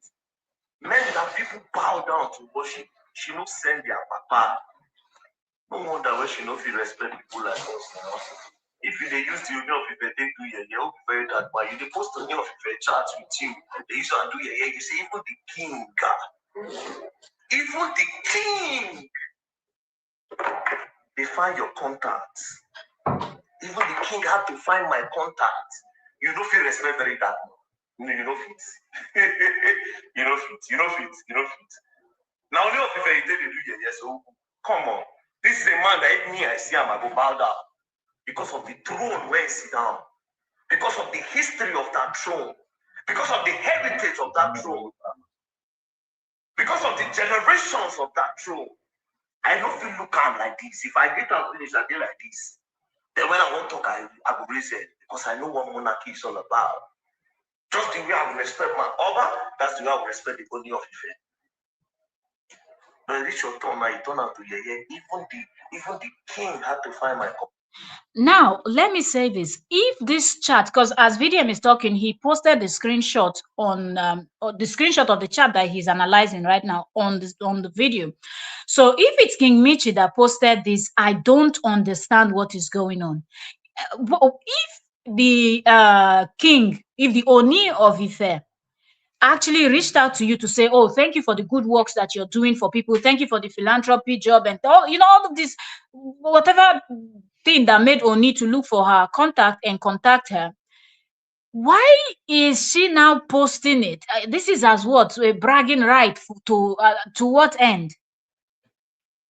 men that people bow down to worship, she no send their papa. No wonder why she no feel respect people like us, you know. If you dey use the Oni of Ife take do yeye, you be very that bad. You dey post Oni of Ife chat with you, they use am do yeye. You say even the king, God, even the king, they find your contacts. Even the king had to find my contacts. You don't feel respect very that. No, you don't fit. You don't fit. You don't fit. You don't fit. Now Oni of Ife they do yeye, so come on. This is a man that if me I see him, I go bow down. Because of the throne where he sit down, because of the history of that throne, because of the heritage of that throne, because of the generations of that throne. I don't feel look am like this. If I get out finish, I dey like this. Then when I want to talk, I go raise it because I know what monarchy is all about. Just the way I will respect my Oba, that's the way I will respect the Oni of Ife. When reach your turn, now you turn out to yeye. Even the king had to find my. Now, let me say this. If this chat, because as VDM is talking, he posted the screenshot on the screenshot of the chat that he's analyzing right now on the video. So if it's King Michi that posted this, I don't understand what is going on. If the king, if the Oni of Ife actually reached out to you to say, "Oh, thank you for the good works that you're doing for people. Thank you for the philanthropy job," and all, all of this, whatever thing that made Oni to look for her contact and contact her. Why is she now posting it? This is as what? A bragging right to what end?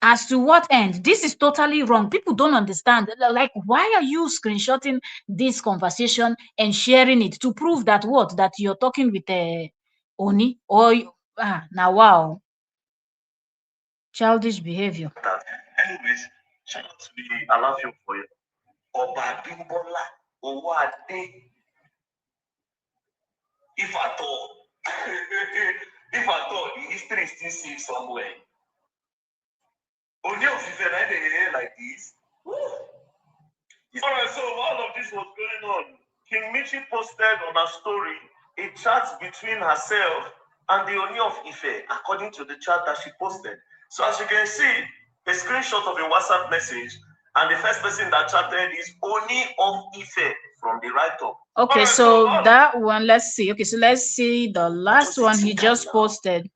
As to what end? This is totally wrong. People don't understand. Like, why are you screenshotting this conversation and sharing it to prove that what? That you're talking with Oni? Or now wow. Childish behavior. Anyways, shout out to the Alafio for you. Oba Bimbola Owade. If at all, if at all, the history is still safe somewhere. Oni of Ife like this. Alright, so all of this was going on. King Michi posted on her story a chat between herself and the Oni of Ife, according to the chat that she posted. So as you can see, a screenshot of a WhatsApp message, and the first person that chatted is Oni of Ife from the right up. Okay, Alright, so that one, let's see. Okay, so let's see the last one he just posted.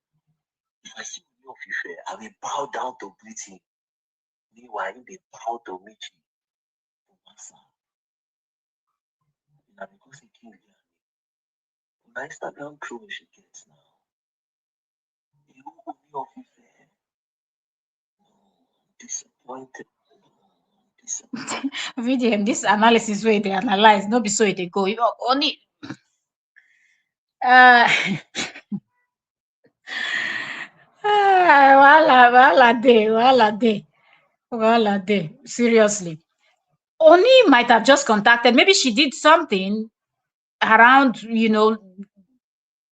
If I see Oni of Ife, I will bow down to greet him. Meanwhile, they bow to michy to massa. Na because he king here. Na Instagram troll she gets now. You only of Ife. Disappointed. Disappointed. VDM, this analysis where they analyze, no be so they go. You only uh wahala day. Seriously. Oni might have just contacted, maybe she did something around,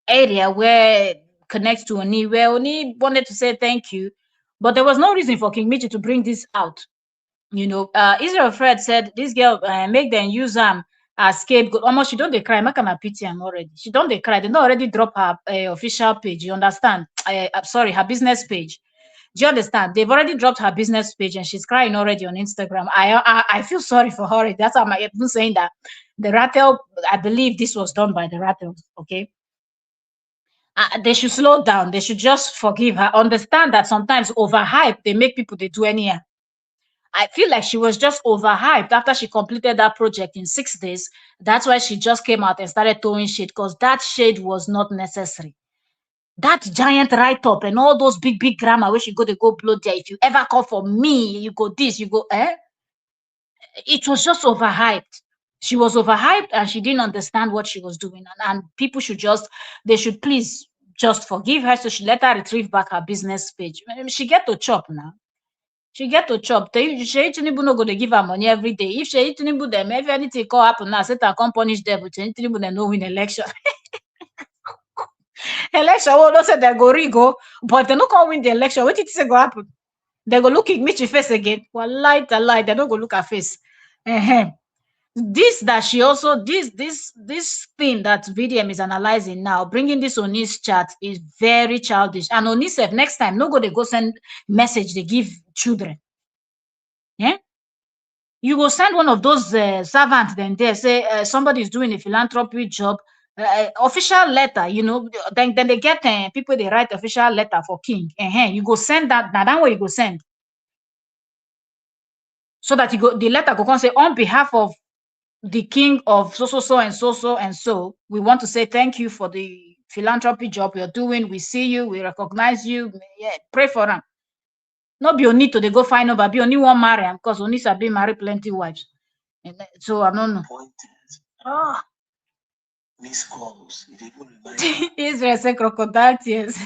area where connects to Oni, where Oni wanted to say thank you, but there was no reason for King Michi to bring this out. Israel Fred said this girl make them use as scapegoat. Almost she don't they cry. Make am pity am already. She don't they cry. They not already drop her official page. You understand? I'm sorry, her business page. Do you understand? They've already dropped her business page and she's crying already on Instagram. I feel sorry for her. That's why I'm even saying that the Rattel. I believe this was done by the Rattels. Okay, they should slow down. They should just forgive her. Understand that sometimes overhype they make people they do anyhow. I feel like she was just overhyped after she completed that project in 6 days. That's why she just came out and started throwing shade because that shade was not necessary. That giant write up and all those big, big grammar where she go, they go blow there. If you ever call for me, you go this, you go, eh? It was just overhyped. She was overhyped and she didn't understand what she was doing. And people should they should please just forgive her. So she let her retrieve back her business page. She get to chop now. She get to chop. Shey Tinubu no go dey give her money every day. If Shey Tinubu dem, if anything come happen now, Satan come punish devil. Shey Tinubu dem no win election. Election wey no say dem go rig o, but if dem no come win the election, wetin you think say go happen? Dem go look Michi face again. Wallahi tallahi, dem no go look her face. This that she also this thing that VDM is analyzing now, bringing this Oni's chat is very childish. And Oni sef next time no go dey go send message they give children. Yeah. You go send one of those servants then there say somebody is doing a philanthropy job, official letter, then they get people they write official letter for king. You go send that. Now that way you go send so that the letter go come say on behalf of the king of so, we want to say thank you for the philanthropy job you're doing. We see you, we recognize you. Yeah, pray for them. Not be only to they go find over, be only one marry because only sabi marry plenty wives. So I don't know. Ah. Miss calls. Israel say crocodile tears.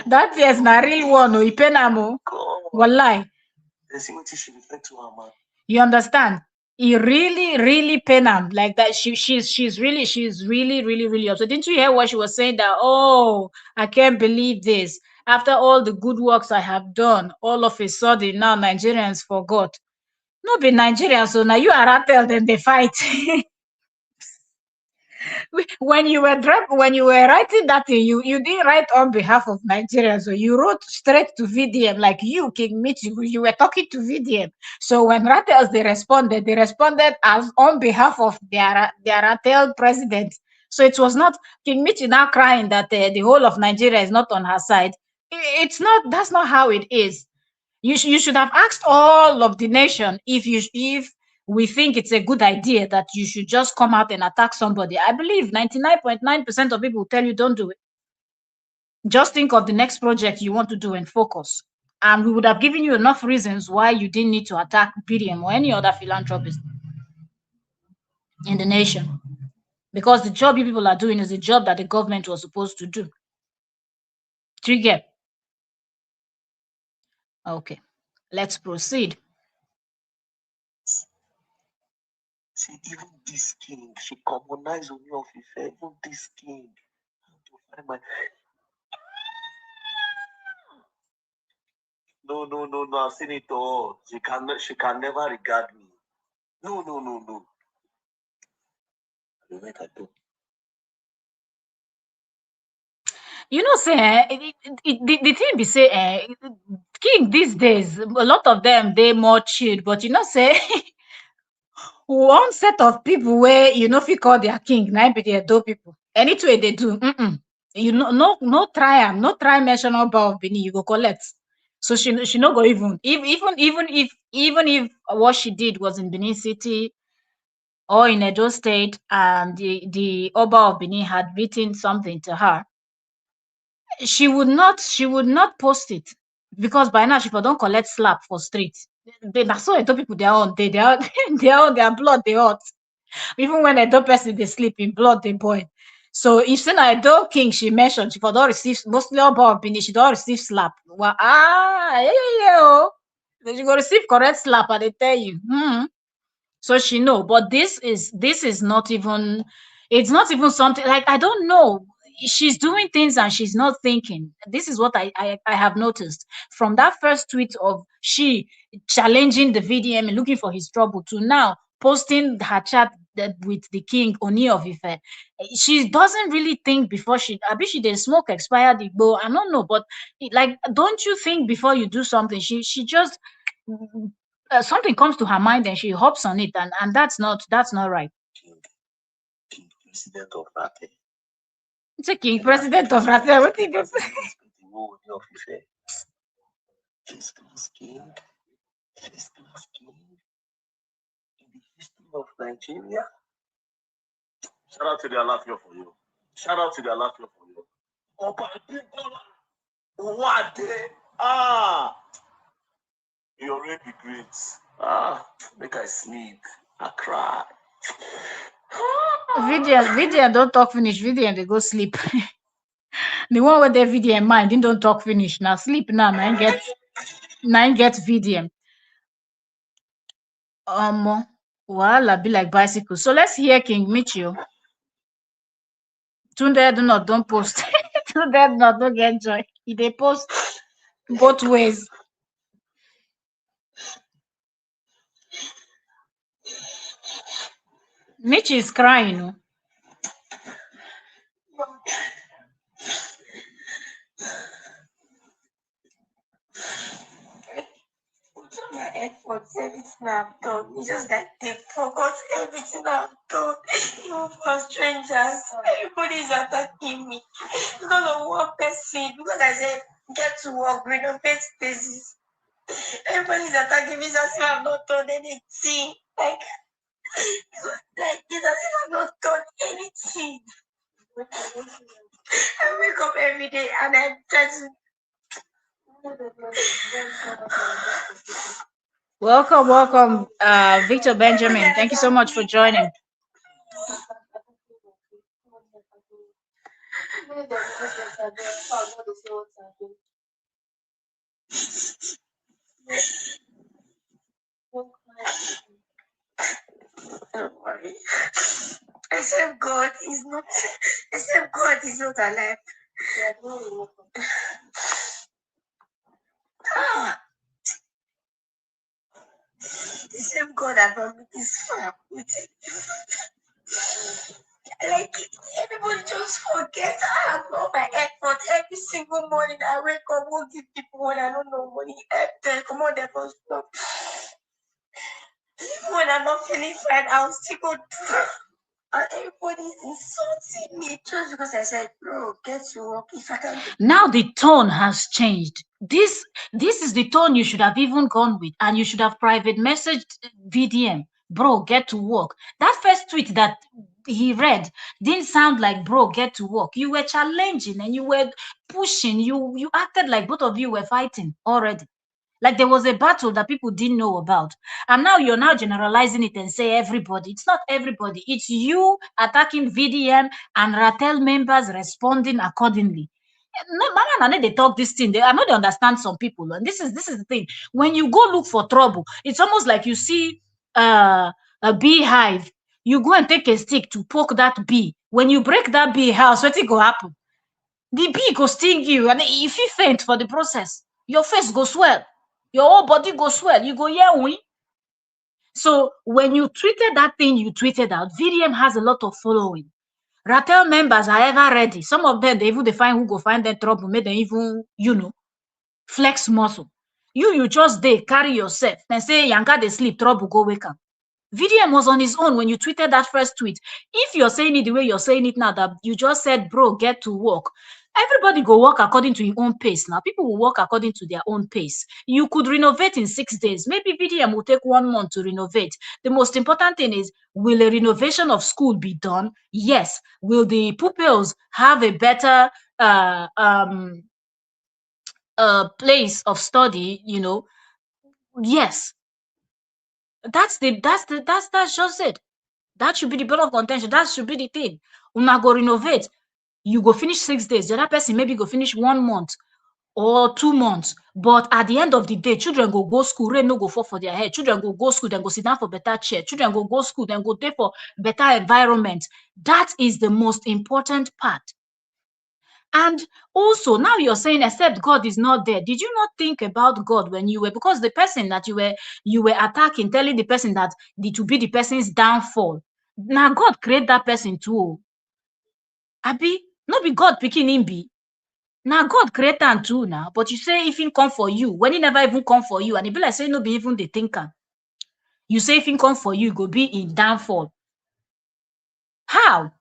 That tears na real one. You pay namo. Wallahi. You understand? He really, really pain am like that. She's really, really, really upset. Didn't you hear what she was saying? That I can't believe this. After all the good works I have done, all of a sudden now Nigerians forgot. No be Nigerians, so now you are tell them they fight. when you were writing that thing, you didn't write on behalf of Nigeria, so you wrote straight to VDM, like you, King Michi, you were talking to VDM. So when Rattels they responded as on behalf of their Rattel president. So it was not King Michi now crying that the whole of Nigeria is not on her side. It's not. That's not how it is. You should have asked all of the nation if we think it's a good idea that you should just come out and attack somebody. I believe 99.9% of people will tell you don't do it. Just think of the next project you want to do and focus. And we would have given you enough reasons why you didn't need to attack BDM or any other philanthropist in the nation. Because the job you people are doing is a job that the government was supposed to do. Trigger. Okay, let's proceed. See, even this king, she communized on me of Ife, even this king. No, I've seen it all. She can never regard me. No. Wait, I do. Say the thing be say king these days, a lot of them they more chill, but say one set of people where fit call their king na be the Edo people. Anything they do, no try am, no try mention about of Benin, you go collect. So she not go even if what she did was in Benin City or in Edo State, and the Oba of Benin had written something to her, she would not post it, because by now she for don't collect slap for street. That's so Edo people, they are on they are they are on their blood they hot. Even when Edo person they sleep in blood they boil. So if say na Edo king she mentioned, she for don't receive, mostly Oba of Benin, she don't receive slap. Well, yeah, yeah, yeah, oh. Then she go receive correct slap and they tell you. So she know, but this is not even, it's not even something like, I don't know, she's doing things and she's not thinking. This is what I have noticed from that first tweet of she challenging the VDM and looking for his trouble, to now posting her chat with the king Oni of Ife. She doesn't really think before I bet she did smoke expired igbo, I don't know, but like, don't you think before you do something? She just, something comes to her mind and she hops on it, and that's not right. King, King President of Rate. It's a king president of Russia. What did you say? The whole of Ife. First class king. First class king in the history of Nigeria. Shout out to the Alafia for you. Shout out to the Alafia for you. Oba Adekola. Wade. You already great. Make I sleep. I cry. Vidian don't talk finish. Vidian they go sleep. The one with the VDM mind, he don't talk finish. Now sleep now. Nine get VDM. Wahala be like bicycle. So let's hear King Michio. Tunde do not don't post. Tunde do not don't get joy. He they post both ways. Michi is crying. Oh. My efforts, everything I've done. It's just that they forgot everything I've done. Even for strangers, everybody's attacking me. Because of one person, because I said, get to work, renovate spaces. Everybody's attacking me as if I've not done anything. Like this, as if I've not done anything. I wake up every day and I try to. Welcome, Victor Benjamin. Thank you so much for joining. Don't worry. Except God is not. Except God is not alive. The same God that brought me this far. Like everybody just forget I have all my effort every single morning. I wake up, will give people when I don't know money. Come on, they don't stop. Even when I'm not feeling fine, I'll still go do. And everybody's insulting me just because I said, bro, get to work if I can. Now the tone has changed. This is the tone you should have even gone with, and you should have private messaged VDM, bro, get to work. That first tweet that he read didn't sound like, bro, get to work. You were challenging and you were pushing. You acted like both of you were fighting already. Like there was a battle that people didn't know about. And now you're now generalizing it and say everybody. It's not everybody. It's you attacking VDM and Ratel members responding accordingly. No, man, they talk this thing. I know they understand some people. And this is the thing. When you go look for trouble, it's almost like you see a beehive. You go and take a stick to poke that bee. When you break that bee house, what it go happen? The bee go sting you, and if you faint for the process, your face go swell, your whole body go swell, you go yeah we. So when you tweeted that thing you tweeted out, VDM has a lot of following. Ratel members are ever ready. Some of them, they even define who go find them trouble, make them even, flex muscle. You just they carry yourself and say, Yanka they sleep, trouble go wake up. VDM was on his own when you tweeted that first tweet. If you're saying it the way you're saying it now, that you just said, bro, get to work. Everybody go work according to your own pace. Now people will work according to their own pace. You could renovate in 6 days. Maybe VDM will take 1 month to renovate. The most important thing is, will a renovation of school be done? Yes. Will the pupils have a better place of study? Yes. That's just it. That should be the bone of contention. That should be the thing. Una go renovate. You go finish 6 days. The other person maybe go finish 1 month or 2 months. But at the end of the day, children go school, rain no go fall for their head. Children go school, then go sit down for better chair. Children go school, then go there for better environment. That is the most important part. And also, now you're saying, except God is not there. Did you not think about God when you were, because the person that you were attacking, telling the person that it will be the person's downfall. Now God create that person too. Abi, no be God picking him be. Now God create am too now. But you say if him come for you, when he never even come for you, and it be like say no be even the thinker. You say if him come for you, go be in downfall. How?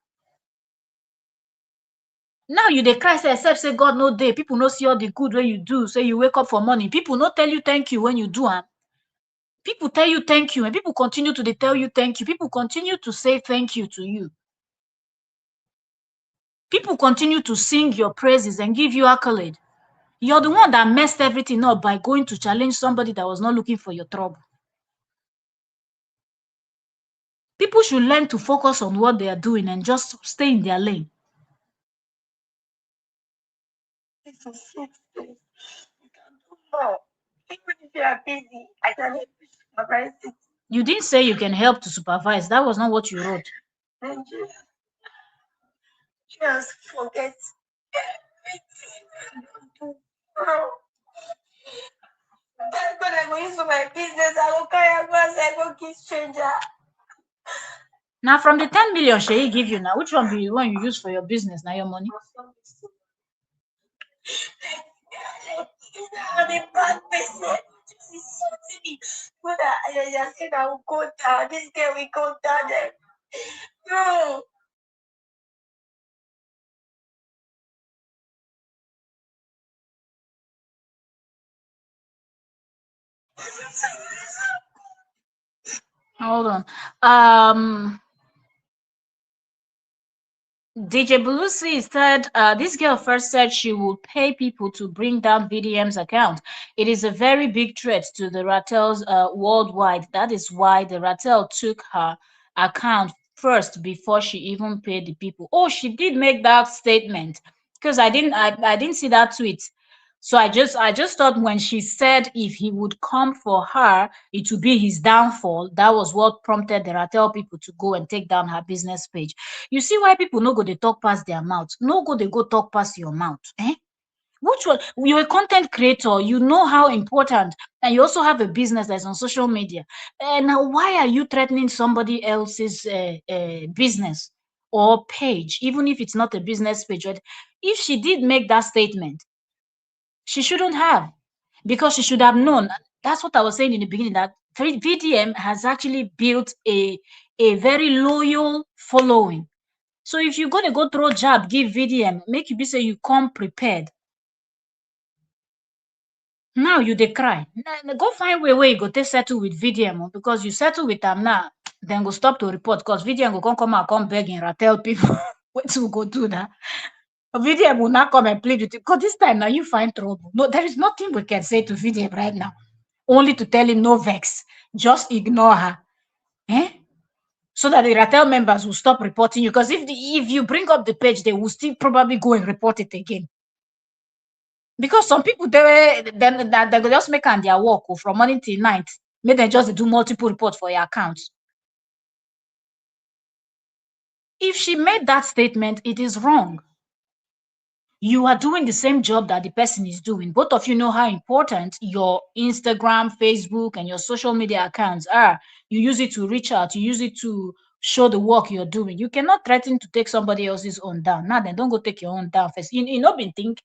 Now you dey cry say except say God no dey, people no see all the good wey you do. Say you wake up for morning, people no tell you thank you when you do am. People tell you thank you, and people continue to dey tell you thank you. People continue to say thank you to you. People continue to sing your praises and give you accolade. You're the one that messed everything up by going to challenge somebody that was not looking for your trouble. People should learn to focus on what they are doing and just stay in their lane. It's a 6 days. You can do more. Even if you are busy, I can help you supervise it. You didn't say you can help to supervise. That was not what you wrote. Nigeria just forget everything I don't do. Oh, that's what I go use for my business. I go carry am go outside, go give stranger. Now, from the 10 million Sheyi give you now, which one be the one you use for your business? Now, your money? I'm a bad person. This is something me. But I said I will go down. This girl will go down there. No. Hold on. DJ Belusi said, this girl first said she would pay people to bring down VDM's account. It is a very big threat to the Rattels worldwide. That is why the Rattel took her account first before she even paid the people. Oh, she did make that statement, because I didn't see that tweet. So I just thought when she said if he would come for her, it would be his downfall. That was what prompted the Rattel people to go and take down her business page. You see why people no go they talk past their mouth. No go they go talk past your mouth. Eh? Which one? You're a content creator. You know how important, and you also have a business that's on social media. And now, why are you threatening somebody else's business or page, even if it's not a business page? Right? If she did make that statement, she shouldn't have, because she should have known. That's what I was saying in the beginning, that VDM has actually built a very loyal following. So if you're gonna go throw jab, give VDM, make you be say you come prepared. Now you dey cry. Go find way you go take settle with VDM, because you settle with them now, then go stop to report, because VDM go come and come beg and tell people what we go do that. VDM will not come and plead with you, because this time now you find trouble. No, there is nothing we can say to VDM right now. Only to tell him no vex, just ignore her. Eh? So that the Ratel members will stop reporting you. Because if you bring up the page, they will still probably go and report it again. Because some people they go just make on their work from morning till night. Make them just do multiple reports for your account. If she made that statement, it is wrong. You are doing the same job that the person is doing. Both of you know how important your Instagram, Facebook, and your social media accounts are. You use it to reach out, you use it to show the work you're doing. You cannot threaten to take somebody else's own down. Now then, don't go take your own down first. You not been think.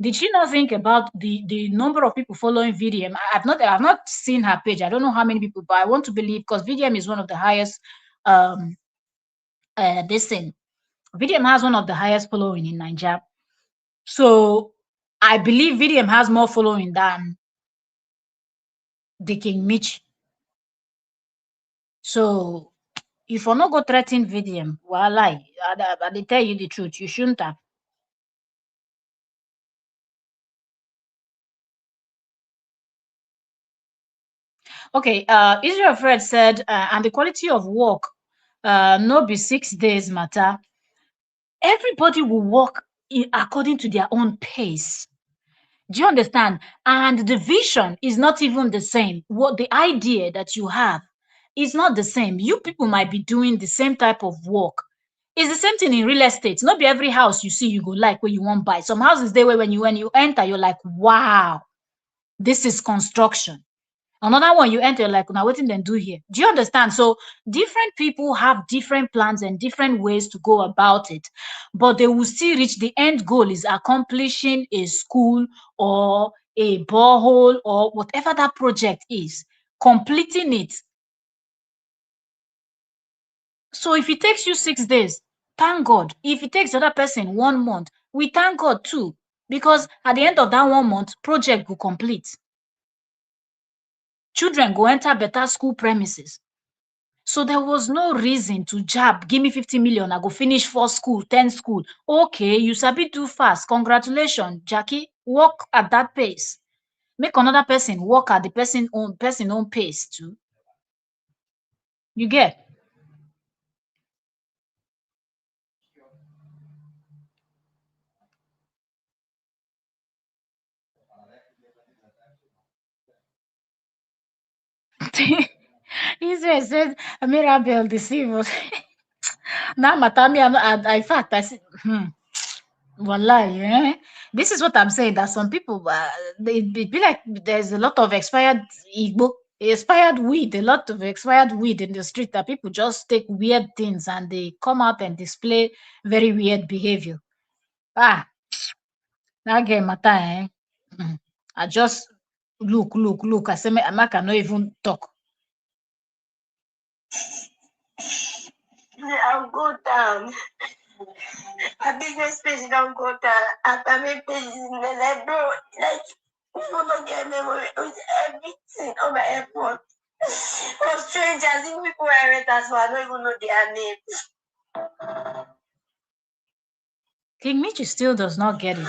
Did she not think about the number of people following VDM? I've not seen her page. I don't know how many people, but I want to believe, because VDM is one of the highest this thing. VDM has one of the highest following in Nigeria. So I believe VDM has more following than the King Mitch. So if you not go threaten VDM, well, I dey tell you the truth, you shouldn't have. Okay, Israel Fred said, and the quality of work, no be 6 days matter. Everybody will work according to their own pace. Do you understand? And the vision is not even the same. What the idea that you have is not the same. You people might be doing the same type of work. It's the same thing in real estate. Not be every house you see you go like where you want buy. Some houses there where when you enter, you're like, wow, this is construction. Another one you enter like, now what them do here? Do you understand? So different people have different plans and different ways to go about it, but they will still reach the end goal is accomplishing a school or a borehole or whatever that project is, completing it. So if it takes you 6 days, thank God. If it takes the other person 1 month, we thank God too, because at the end of that 1 month, project will complete. Children go enter better school premises. So there was no reason to jab, give me 50 million, I go finish 4 school, 10 school. Okay, you sabi too fast. Congratulations, Jackie. Work at that pace. Make another person work at the person own pace too. You get? Israel said Mirabel deceive us. Now Matami, in fact, I said, Wallahi, eh? This is what I'm saying. That some people, they be like there's a lot of expired weed, a lot of expired weed in the street that people just take weird things and they come out and display very weird behavior. Ah, that game matter, eh? Mm. I just look. I say, I cannot even talk. I'll go down. My business page don't go down. After my page is like, bro, like, people don't get memory with everything on my airport. For strangers, even people I read as well, I don't even know their names. King Michi still does not get it.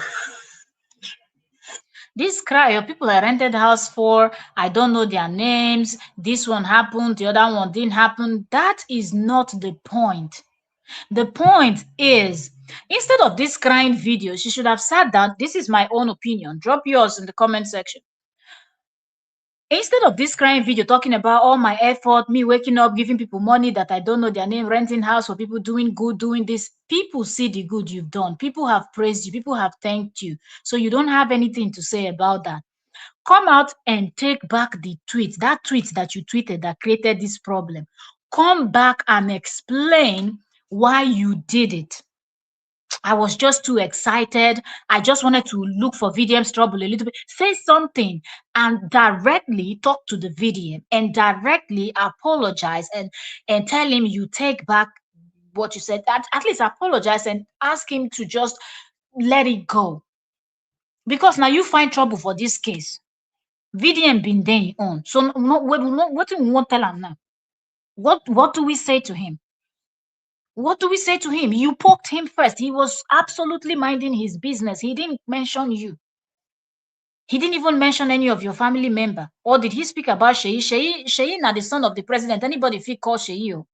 This cry of people I rented house for, I don't know their names, this one happened, the other one didn't happen. That is not the point. The point is, instead of this crying video, she should have sat down. This is my own opinion. Drop yours in the comment section. Instead of this crying video talking about all my effort, me waking up, giving people money that I don't know their name, renting house for people doing good, doing this, people see the good you've done. People have praised you. People have thanked you. So you don't have anything to say about that. Come out and take back the tweet, that tweet that you tweeted that created this problem. Come back and explain why you did it. I was just too excited. I just wanted to look for VDM's trouble a little bit. Say something and directly talk to the VDM and directly apologize and tell him you take back what you said. At least apologize and ask him to just let it go. Because now you find trouble for this case. VDM been there on. So what do we want to tell him now? What do we say to him? What do we say to him? You poked him first. He was absolutely minding his business. He didn't mention you. He didn't even mention any of your family member. Or did he speak about Sheyi? Sheyi not the son of the president. Anybody feel call Sheyi? Oh.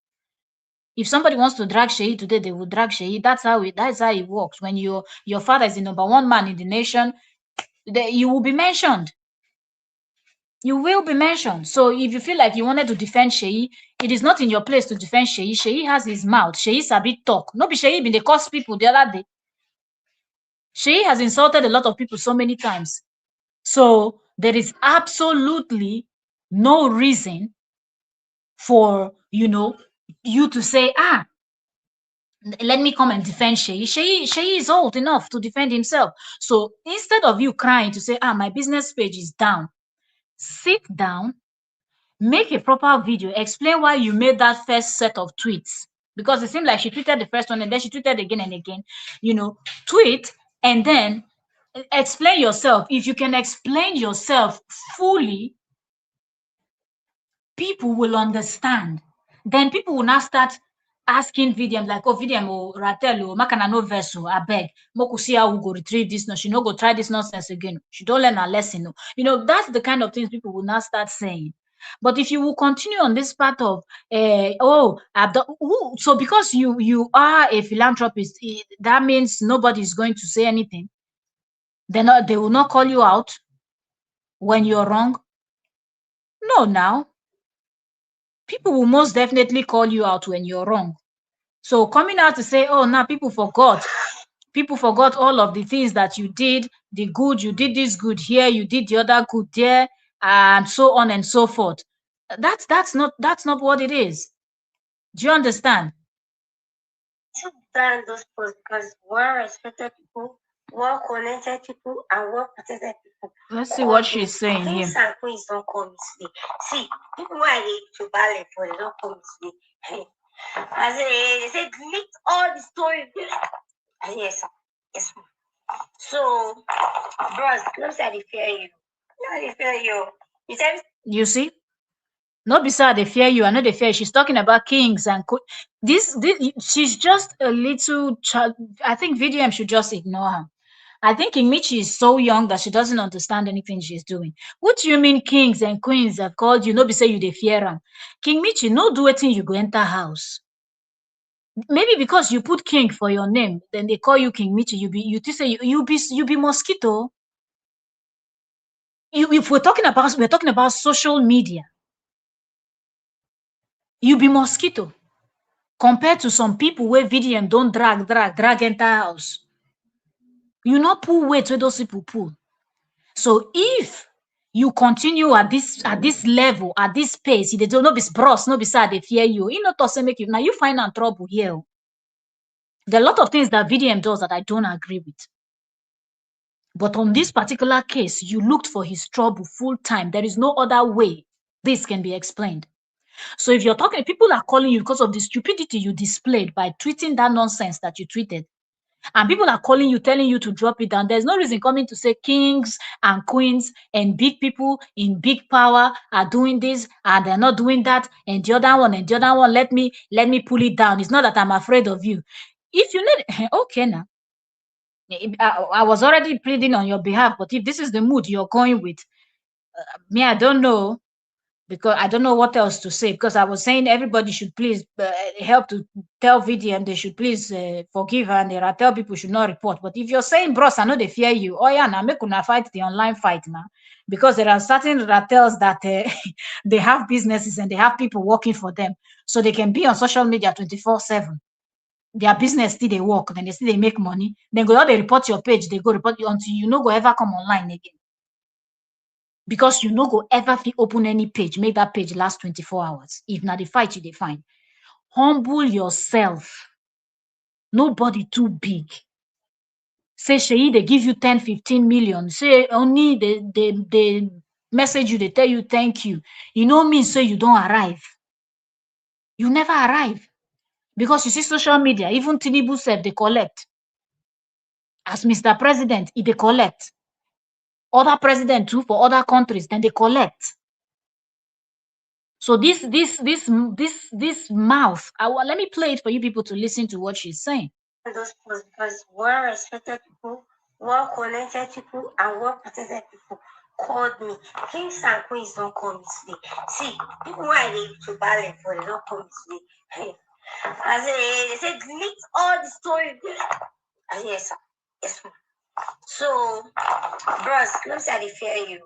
If somebody wants to drag Sheyi today, they will drag Sheyi. That's how it works. When your father is the number one man in the nation, you will be mentioned. You will be mentioned. So if you feel like you wanted to defend Sheyi, it is not in your place to defend Sheyi. Sheyi has his mouth. Sheyi sabi talk. No be Sheyi been dey curse people the other day. Sheyi has insulted a lot of people so many times. So there is absolutely no reason for you to say, let me come and defend Sheyi. Sheyi is old enough to defend himself. So instead of you crying to say, my business page is down, sit down, make a proper video, explain why you made that first set of tweets. Because it seemed like she tweeted the first one and then she tweeted again and again. Tweet and then explain yourself. If you can explain yourself fully, people will understand. Then people will now start asking Vidiam, like, oh, Vidiam, oh, Ratel, oh, Makana no vessel, I beg. Moku see how we go retrieve this. No, she no go try this nonsense again. She don't learn her lesson. No. That's the kind of things people will now start saying. But if you will continue on this part of, so because you are a philanthropist, that means nobody is going to say anything. They will not call you out when you're wrong. No, now people will most definitely call you out when you're wrong. So coming out to say, oh, now people forgot all of the things that you did, the good, you did this good here, you did the other good there, and so on and so forth. That's not what it is. Do you understand? Should ban those posts because well respected people, well connected people, and well protected people. Let's see what she's saying here. Kings and queens don't come today. See, people who are here to ballet for they don't come today. Hey. I say they say delete all the story. Yes, sir. Yes, ma'am. So, bros, no say they fear you. No, they fear you. You see? Not beside they fear you, I know they fear. She's talking about kings and this. She's just a little child. I think VDM should just ignore her. I think King Michi is so young that she doesn't understand anything she's doing. What do you mean kings and queens have called you? No, be say you they fear them. King Michi, no do anything you go enter house. Maybe because you put king for your name, then they call you King Michi. You be mosquito. If we're talking about social media, you be mosquito compared to some people where VDM don't drag enter house. You not pull weight where those people pull. So if you continue at this level, at this pace, they don't know be bros, no be sad, they fear you. You know to say make you now you find out trouble here. There are a lot of things that VDM does that I don't agree with. But on this particular case, you looked for his trouble full time. There is no other way this can be explained. So if you're talking, people are calling you because of the stupidity you displayed by tweeting that nonsense that you tweeted. And people are calling you, telling you to drop it down. There's no reason coming to say kings and queens and big people in big power are doing this and they're not doing that. And the other one, let me pull it down. It's not that I'm afraid of you. If you need, okay now. I was already pleading on your behalf, but if this is the mood you're going with, me, I don't know, because I don't know what else to say. Because I was saying everybody should please help to tell VDM they should please forgive her, and I tell people should not report. But if you're saying, bros, I know they fear you. Oh yeah, now make una fight the online fight now, because there are certain Ratels that they have businesses and they have people working for them, so they can be on social media 24/7. Their business still they work, then they still they make money. Then go out they report your page, they go report you until you no go ever come online again. Because you no go ever fit open any page, make that page last 24 hours. If not the fight you define. Humble yourself. Nobody too big. Say Sheyi, they give you 10, 15 million. Say only they message you, they tell you thank you. You know me, so you don't arrive. You never arrive. Because you see social media, even Tinubu said they collect. As Mr. President, they collect. Other president too for other countries, then they collect. So this mouth, let me play it for you people to listen to what she's saying. Those posts because well respected people, well connected people, and well protected people called me. Kings and queens don't call me today. See, people who are here to ballet for they don't call me today. They say delete all the story. Yes, sir. Yes, ma'am. So, bros, no say they fear you.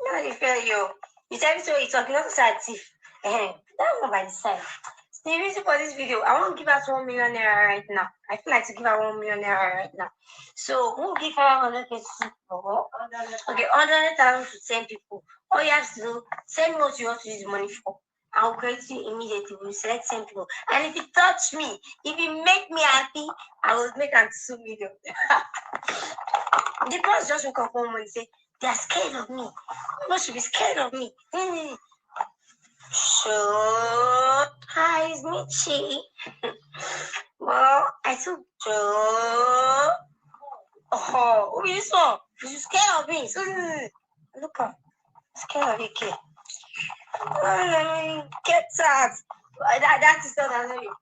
No, they fear you. You tell me so you're talking, not say thief. That one by the side. The reason for this video, I want to give us 1 million naira right now. I feel like to give her 1 million naira right now. So we'll give her 100 people. Okay, 100,000 to 10 people. All you have to do, send me what you want to use the money for. I'll credit you immediately. We'll select 10 people. And if you touch me, if you make me happy, I will make an 2 million. The boss just woke up one morning and say, they are scared of me. You should be scared of me. So, hi, it's Michi. Well, I took Joe. Oh, who is this one? You scared of me? Look up. Scared of you, kid. Get out. That is not annoying.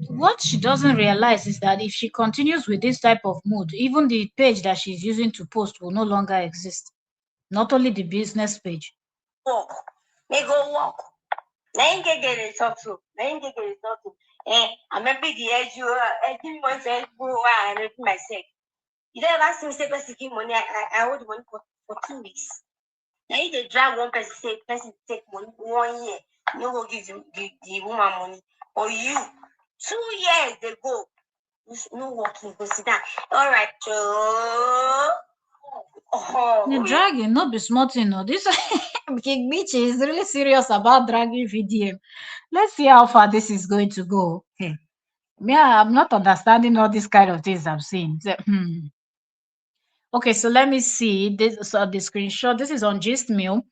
What she doesn't realize is that if she continues with this type of mood, even the page that she's using to post will no longer exist. Not only the business page. Walk. They go walk. Now you get it talk to. Now you get it talk to. I'm a big edge. You give me one cent. I repeat myself. You don't ever see me say person give money. I hold money for 2 weeks. Now you dey drag one person say person take money 1 year. No go give the woman money. Or you 2 years they go. No working, go sit down. All right, Joe. The dragging, not be small thing. No. This King Michi is really serious about dragging VDM. Let's see how far this is going to go. Hey. Me, I'm not understanding all these kind of things I'm seeing. Okay, so let me see this. So the screenshot. This is on Gistmail.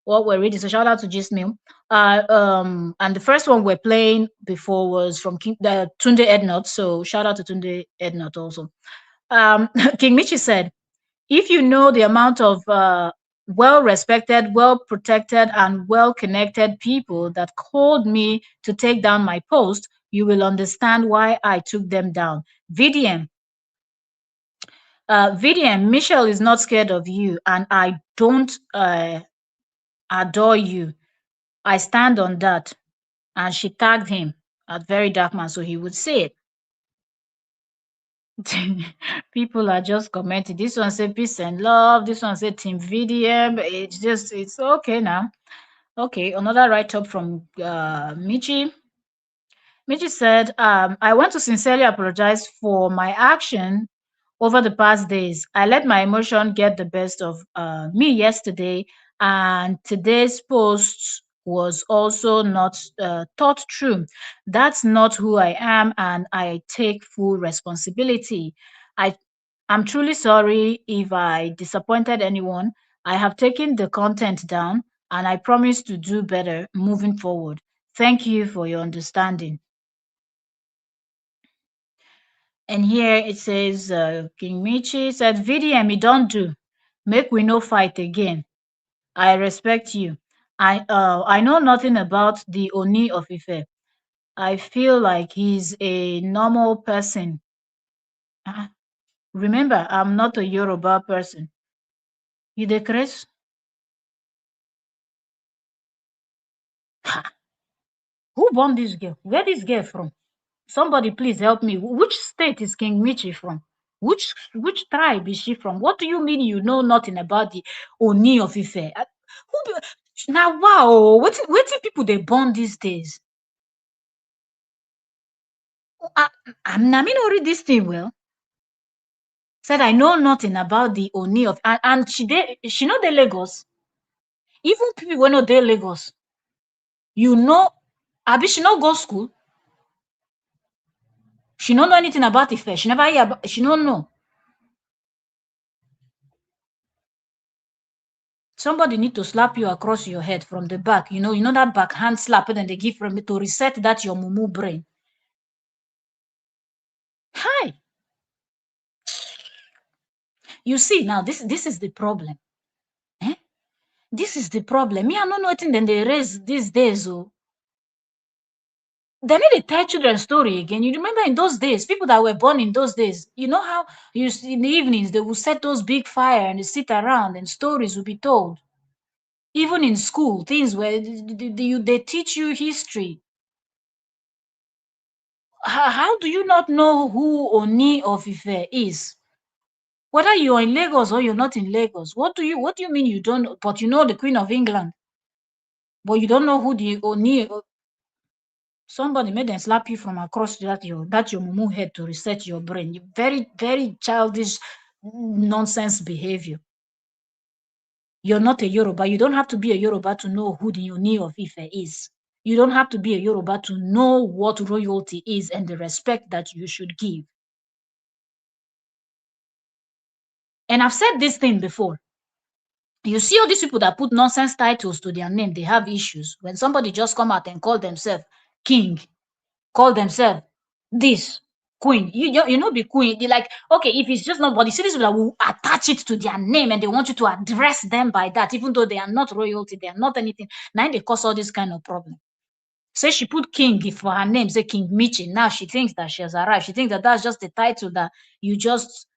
What we're reading. So shout out to Gistmail. And the first one we're playing before was from Tunde Ednot. So shout out to Tunde Ednot also. King Michi said, if you know the amount of well-respected, well-protected, and well-connected people that called me to take down my post, you will understand why I took them down. VDM, Michelle is not scared of you, and I don't adore you. I stand on that. And she tagged him at Very Dark Man, so he would see it. People are just commenting. This one say peace and love. This one say Team VDM. It's okay now. Okay, another write-up from Michi. Michi said, I want to sincerely apologize for my action over the past days. I let my emotion get the best of me yesterday, and today's post was also not thought true. That's not who I am, and I take full responsibility. I'm truly sorry if I disappointed anyone. I have taken the content down, and I promise to do better moving forward. Thank you for your understanding. And here it says, King Michi said, VDM, you don't do. Make we no fight again. I respect you. I know nothing about the Oni of Ife. I feel like he's a normal person. Ah, remember, I'm not a Yoruba person. You the Chris? Who born this girl? Where this girl from? Somebody please help me. Which state is King Michi from? Which tribe is she from? What do you mean you know nothing about the Oni of Ife? Now wow, what people they born these days? I mean read this thing well. Said I know nothing about the Oni of and she know the Lagos. Even people when know they Lagos, you know, Abi she no go school. She don't know anything about Ife. She never hear about, she don't know. Somebody need to slap you across your head from the back. You know that backhand slap and they give from it to reset that your mumu brain. Hi. You see now this is the problem. Eh? This is the problem. Me, I don't know nothing then they raise these days. Oh. They need to tell children story again. You remember in those days, people that were born in those days, you know how in the evenings they would set those big fire and they sit around and stories would be told. Even in school, things where they teach you history. How do you not know who Oni of Ife is? Whether you're in Lagos or you're not in Lagos, what do you mean you don't know? But you know the Queen of England, but you don't know who the Oni. Somebody made them slap you from across that your mumu head to reset your brain. Very, very childish nonsense behavior. You're not a Yoruba. You don't have to be a Yoruba to know who the Oni of Ife is. You don't have to be a Yoruba to know what royalty is and the respect that you should give. And I've said this thing before. You see all these people that put nonsense titles to their name, they have issues. When somebody just come out and call themselves king, call themselves this queen. You know, be queen. They like, okay, if it's just nobody, see, this that will attach it to their name and they want you to address them by that, even though they are not royalty, they are not anything. Now they cause all this kind of problem. Say she put king for her name, say King Michi. Now she thinks that she has arrived. She thinks that that's just the title that you just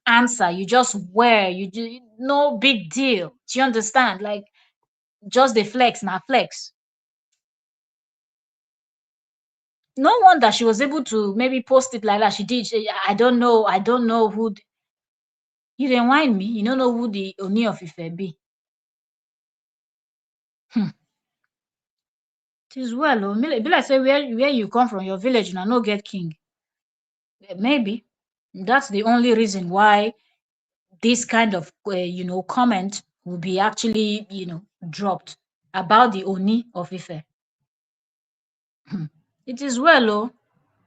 answer, you just wear, you do, no big deal. Do you understand? Like, just the flex, not flex. No wonder she was able to maybe post it like that. She did. I don't know. I don't know who. You didn't whine me. You don't know who the Oni of Ife be. Hmm. It is well. Oh, be like say where you come from, your village, now no get king. Maybe that's the only reason why this kind of comment will be actually dropped about the Oni of Ife. Hmm. It is well. Oh,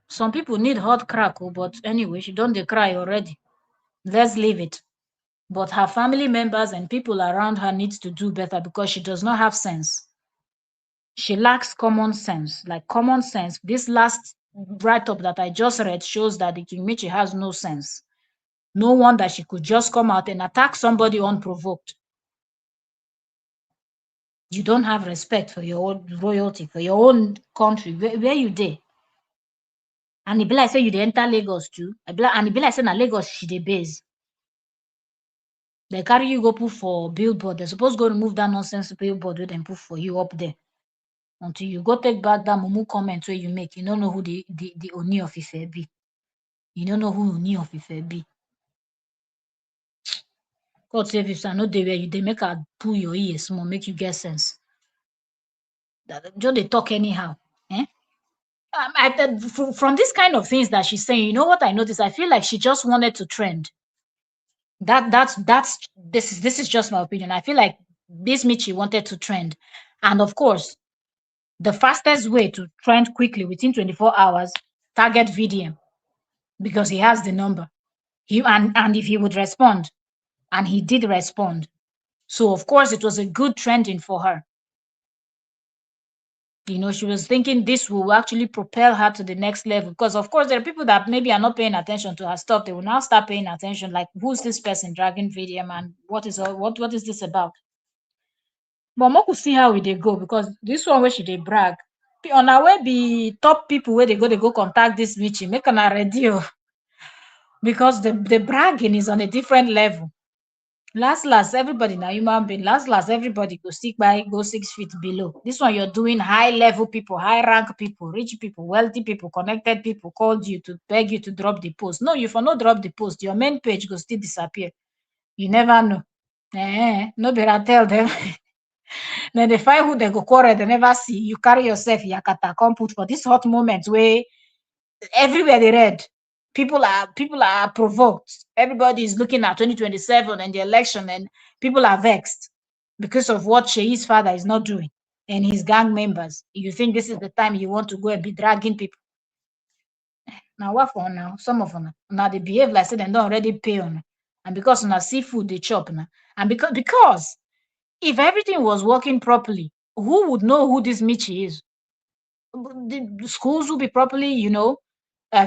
some people need hot crack. Oh, but anyway, she don't dey cry already. Let's leave it. But her family members and people around her needs to do better because she does not have sense. She lacks common sense. Like common sense. This last write-up that I just read shows that the Kimichi has no sense. No wonder she could just come out and attack somebody unprovoked. You don't have respect for your own royalty, for your own country. Where you dey? And it be like say you dey enter Lagos too. And it be like say na Lagos she dey base. They carry you go put for billboard. They suppose go remove that nonsense billboard wey dem put for you up there. Until you go take back that mumu comment where you make. You don't know who the Oni of Ife be. You don't know who Oni of Ife be. God save you, sir. No dey where you dey make her pull your ear small, make you get sense. Just dey talk anyhow. Eh? From this kind of things that she's saying, you know what I noticed? I feel like she just wanted to trend. This is just my opinion. I feel like this Michi wanted to trend, and of course, the fastest way to trend quickly within 24 hours, target VDM because he has the number. And if he would respond, and he did respond, so of course it was a good trending for her. She was thinking this will actually propel her to the next level because of course there are people that maybe are not paying attention to her stuff. They will now start paying attention, like who's this person dragging VDM and what is this about? But make we see how we dey go because this one where she dey brag. On our way be top people where they go contact this Michi. Make una ready because the bragging is on a different level. Last, everybody now human being. Last, everybody go stick by, go 6 feet below. This one you're doing high level people, high rank people, rich people, wealthy people, connected people called you to beg you to drop the post. No, you for not drop the post. Your main page go still disappear. You never know. No better tell them. Then they find who they go quarrel, they never see. You carry yourself, yakata, come put for this hot moment where everywhere they read. People are provoked. Everybody is looking at 2027 and the election, and people are vexed because of what Shei's father is not doing and his gang members. You think this is the time you want to go and be dragging people? Now what for now? Some of them now they behave like say they don't already pay on, and because now seafood they chop now, and because if everything was working properly, who would know who this Michi is? The schools will be properly,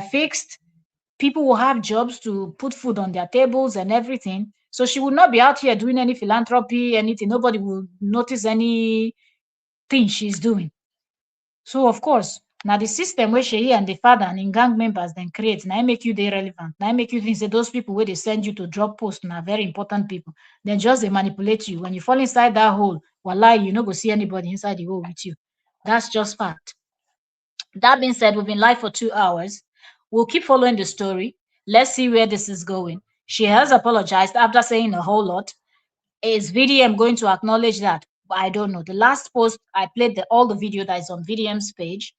fixed. People will have jobs to put food on their tables and everything. So she would not be out here doing any philanthropy, anything. Nobody will notice anything she's doing. So of course, now the system where she and the father and in gang members then create, now make you they relevant. Now make you think that those people where they send you to drop post now very important people. Then just they manipulate you. When you fall inside that hole, voila, you no go see anybody inside the hole with you. That's just fact. That being said, we've been live for 2 hours. We'll keep following the story. Let's see where this is going. She has apologized after saying a whole lot. Is VDM going to acknowledge that? I don't know. The last post I played all the video that is on VDM's page.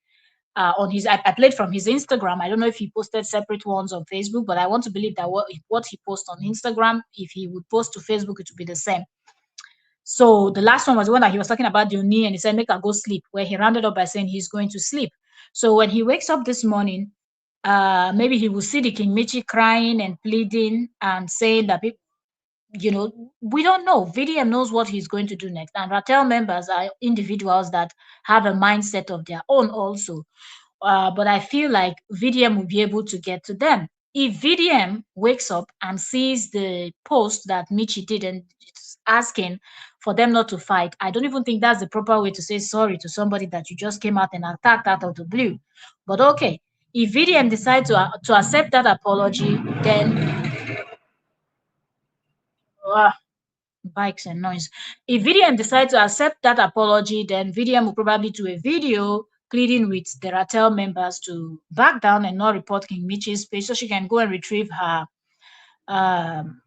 On his, I played from his Instagram. I don't know if he posted separate ones on Facebook, but I want to believe that what he posts on Instagram, if he would post to Facebook, it would be the same. So the last one was the one that he was talking about the knee, and he said, "Make her go sleep," where he rounded up by saying he's going to sleep. So when he wakes up this morning, maybe he will see the King Michi crying and pleading and saying that, we don't know. VDM knows what he's going to do next. And Ratel members are individuals that have a mindset of their own also. but I feel like VDM will be able to get to them. If VDM wakes up and sees the post that Michi did and it's asking for them not to fight, I don't even think that's the proper way to say sorry to somebody that you just came out and attacked out of the blue. But okay, if VDM decide to accept that apology, then uh, bikes and noise. If VDM decide to accept that apology, then VDM will probably do a video pleading with the Ratel members to back down and not report King Michi's page so she can go and retrieve um,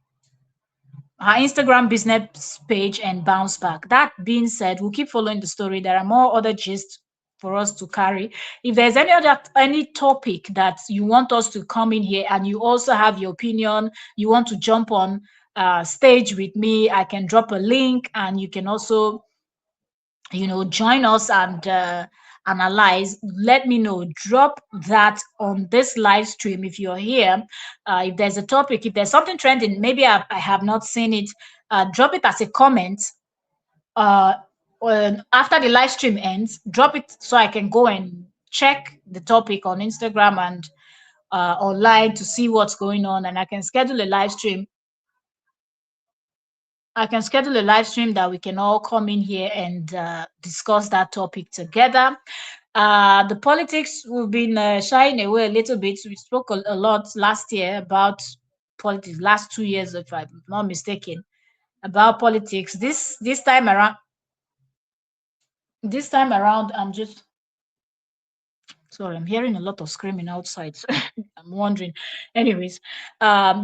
her Instagram business page and bounce back. That being said, we'll keep following the story. There are more other gists for us to carry. If there's any topic that you want us to come in here and you also have your opinion, you want to jump on stage with me, I can drop a link and you can also join us and analyze. Let me know, drop that on this live stream if you're here. If there's a topic, if there's something trending, maybe I have not seen it, drop it as a comment uh after the live stream ends. Drop it so I can go and check the topic on Instagram and online to see what's going on, and I can schedule a live stream that we can all come in here and discuss that topic together. The politics, we've been shying away a little bit. We spoke a lot last year about politics, last 2 years, if I'm not mistaken, about politics. This time around, I'm just sorry, I'm hearing a lot of screaming outside. So I'm wondering. Anyways,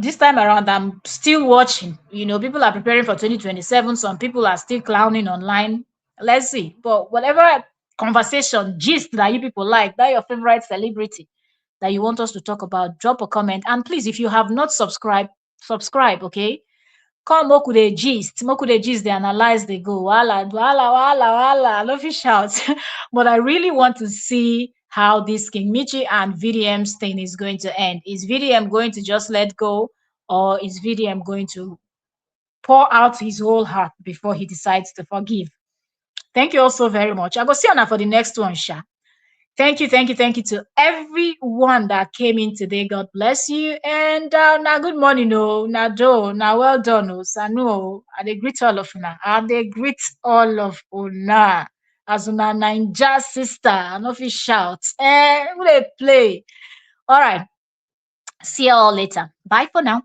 this time around, I'm still watching. People are preparing for 2027. Some people are still clowning online. Let's see. But whatever conversation, gist that you people like, that your favorite celebrity that you want us to talk about, drop a comment. And please, if you have not subscribed, subscribe, okay? Come make we dey gist, dey analyze, dey go. Wahala, wahala, wahala, wahala. No fit shout. But I really want to see how this King Michi and VDM's thing is going to end. Is VDM going to just let go, or is VDM going to pour out his whole heart before he decides to forgive? Thank you all so very much. I go see you for the next one, Sha. Thank you to everyone that came in today. God bless you. And now, good morning, no, now, do, now, well done, no, Sanu. I dey greet all of una. I dey greet all of una. As una Ninja sister, I no fit shout. Who dey play? All right. See you all later. Bye for now.